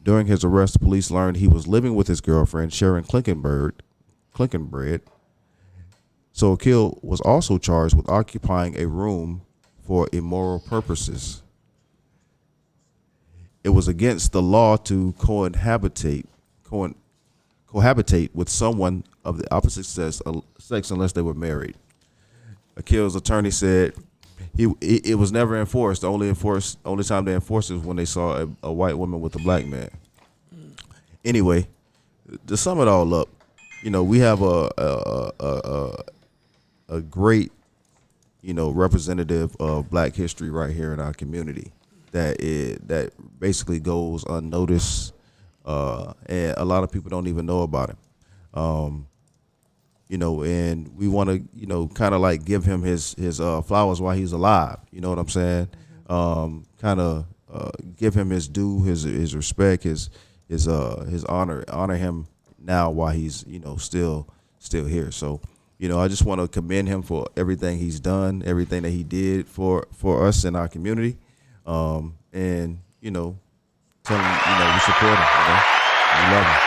During his arrest, police learned he was living with his girlfriend, Sharon Klinkenbread. So Akil was also charged with occupying a room for immoral purposes. It was against the law to cohabitate with someone of the opposite sex unless they were married. Akil's attorney said it was never enforced. The only time they enforced it was when they saw a white woman with a black man. Anyway, to sum it all up, we have a great, representative of Black history right here in our community that basically goes unnoticed, and a lot of people don't even know about him. And we want to, kind of like give him his flowers while he's alive. You know what I'm saying? Kind of give him his due, his respect, his honor him now while he's still here. So I just want to commend him for everything he's done, everything that he did for us in our community, and tell him we support him. We love him.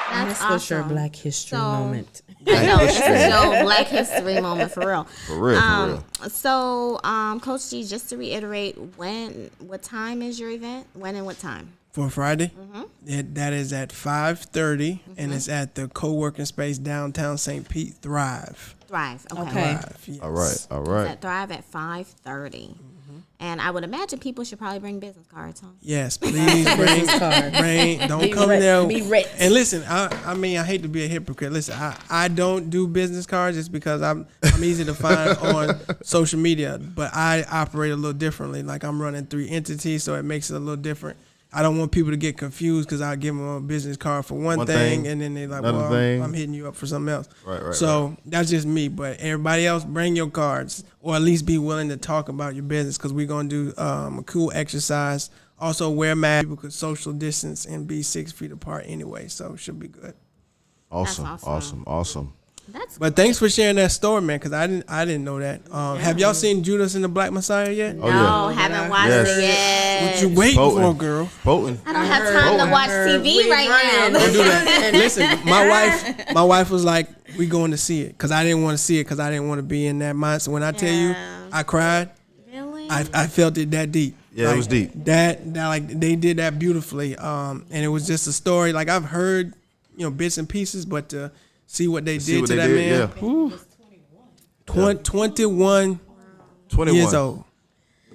That's This was your awesome. Black History So- moment. I know, this is your Black History moment for real. For real. So, Coach G, just to reiterate, what time is your event? When and what time? For Friday, that is at 5:30, and it's at the co-working space downtown St. Pete, Thrive. Thrive. Okay. Okay. Thrive, yes. All right. It's at Thrive at 5:30. And I would imagine people should probably bring business cards, huh? Yes, please card. don't Be come rich, there. be rich. And listen, I mean, I hate to be a hypocrite. Listen, I don't do business cards just because I'm easy to find on social media, but I operate a little differently. Like I'm running 3 entities, so it makes it a little different. I don't want people to get confused because I give them a business card for one thing, and then they're like, another well, thing. I'm hitting you up for something else. Right, So that's just me. But everybody else, bring your cards, or at least be willing to talk about your business, because we're going to do a cool exercise. Also, wear masks. People could social distance and be 6 feet apart anyway, so it should be good. Awesome. That's But thanks for sharing that story, man, because I didn't know that. Have y'all seen Judas and the Black Messiah yet? no, haven't watched Yes. it yet. What you waiting for, girl? Potent. I don't have time to watch TV right now. Don't do that. Listen, my wife was like, "We going to see it," because I didn't want to see it because I didn't want to be in that mindset. When I tell you, Yeah. I cried. Really? I felt it that deep. Yeah, it was deep. That like they did that beautifully. And it was just a story. Like I've heard, bits and pieces, but to see what they did to that man. Whew. 21 21. years old.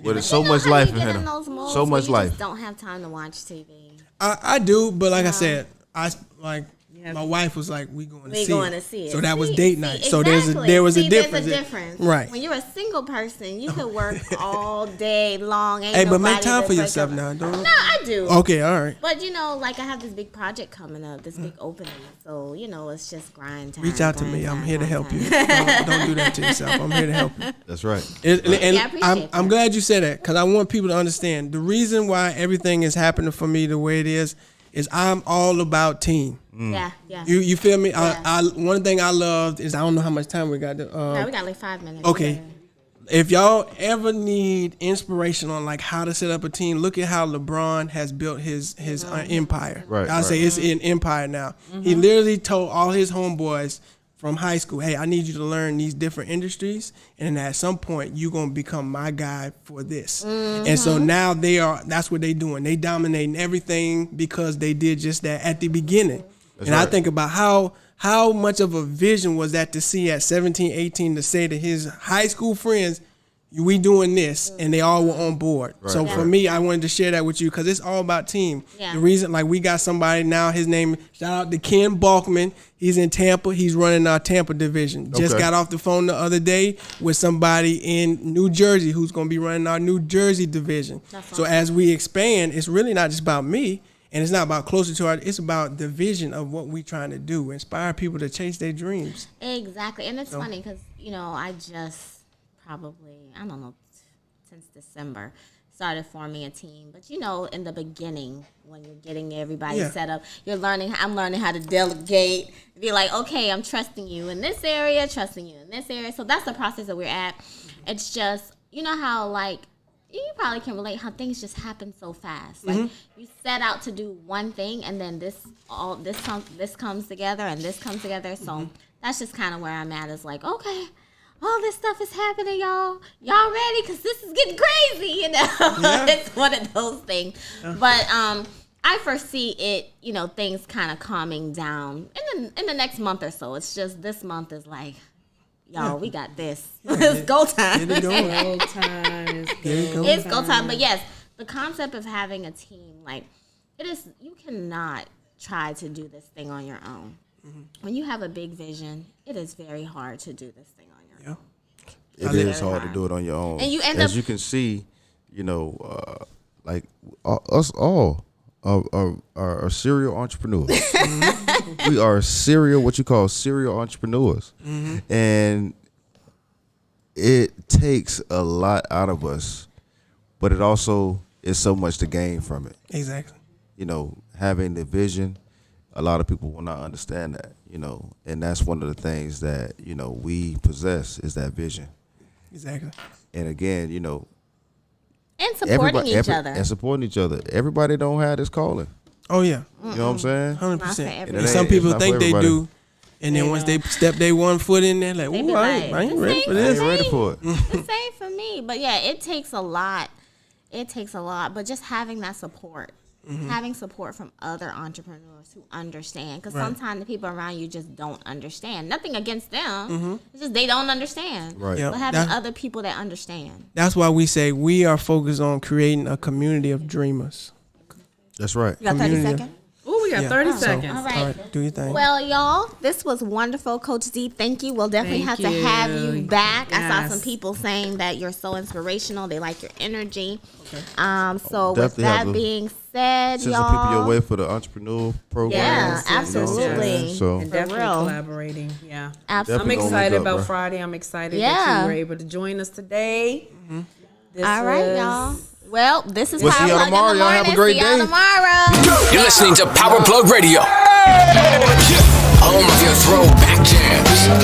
With so You know much how life you in get him. those modes So where much you life. just don't have time to watch TV. I do, but like I said, my wife was like, "We going to We see going it." to see it. So that was See, date night. So exactly. there was a See, difference. There's a difference. Right. When you're a single person, you could work all day long. Ain't Hey, but make nobody time to for break yourself up. now, don't. No, I do. Okay, all right. But like I have this big project coming up, this big opening. So it's just grind time. Reach out to grind me. I'm time, here to grind help you. time. Don't do that to yourself. I'm here to help you. That's right. And I appreciate I'm that. glad you said that, because I want people to understand the reason why everything is happening for me the way it is I'm all about team. Yeah. You feel me? Yeah. I one thing I loved is, I don't know how much time we got. No, we got like 5 minutes. Okay. If y'all ever need inspiration on like how to set up a team, look at how LeBron has built his empire. Right, I'll say right. it's an empire now. He literally told all his homeboys from high school, "Hey, I need you to learn these different industries, and at some point you're gonna become my guy for this." And so now that's what they're doing. They dominating everything because they did just that at the beginning. That's and I right. think about how much of a vision was that to see at 17, 18, to say to his high school friends, "We doing this," and they all were on board. So for me, I wanted to share that with you because it's all about team. Yeah. The reason, like, we got somebody now, his name, shout out to Ken Balkman. He's in Tampa. He's running our Tampa division. Just Okay. got off the phone the other day with somebody in New Jersey who's going to be running our New Jersey division. So as we expand, it's really not just about me. And it's not about closer to it's about the vision of what we trying to do, inspire people to chase their dreams. Exactly. And it's funny because, I just probably, I don't know, since December started forming a team. But, in the beginning, when you're getting everybody Yeah. set up, I'm learning how to delegate, be like, okay, I'm trusting you in this area, trusting you in this area. So that's the process that we're at. It's just, how, like, you probably can relate how things just happen so fast. Like you set out to do one thing, and then this comes together, and this comes together. So that's just kind of where I'm at. Is like, okay, all this stuff is happening, y'all. Y'all ready? Because this is getting crazy, you know. It's one of those things. But I foresee it, you know, things kind of calming down in the next month or so. It's just this month is like, y'all, we got this. It's go time. Get it going. Go time. It's go time. But yes, the concept of having a team, like, it is, you cannot try to do this thing on your own. When you have a big vision, it is very hard to do this thing on your own. It is hard to do it on your own. And you end as up- you can see, you know, like us all are serial entrepreneurs. We are what you call serial entrepreneurs. And it takes a lot out of us, but it also is so much to gain from it. Exactly. You know, having the vision, a lot of people will not understand that, you know, and that's one of the things that, you know, we possess is that vision. Exactly. And again, you know, And supporting each other. And supporting each other. Everybody don't have this calling. Oh yeah. You know what I'm saying? 100%. Not for And everybody. some It's people not for think they everybody. do, and then once they step their one foot in there, like, They ooh, be I like, ain't ready for I this. ain't ready for it. The same for me. But yeah, it takes a lot. It takes a lot. But just having that support, having support from other entrepreneurs who understand. Because sometimes the people around you just don't understand. Nothing against them. It's just they don't understand. Right. Yep. But having That- other people that understand. That's why we say we are focused on creating a community of dreamers. That's right. You got 30 Community. seconds? Ooh, we got Yeah. 30 So- seconds. All right. All right, do your thing. Well, y'all, this was wonderful, Coach D. Thank you. We'll definitely Thank have to have you you. back. I saw Yes. some people saying that you're so inspirational. They like your energy. So with Definitely have that to being said, Send y'all. some people your way for the entrepreneur program. Yeah, Yes, absolutely. So And For definitely real. collaborating. Yeah. Absolutely. I'm Definitely gonna excited link up, about bro. Friday. I'm excited Yeah. that you were able to join us today. This All right, was- y'all. Well, this is We'll Power see y'all Plug in tomorrow. the Y'all have a morning. great See y'all day. tomorrow. You're listening to Power Plug Radio. Home of your throwback jams.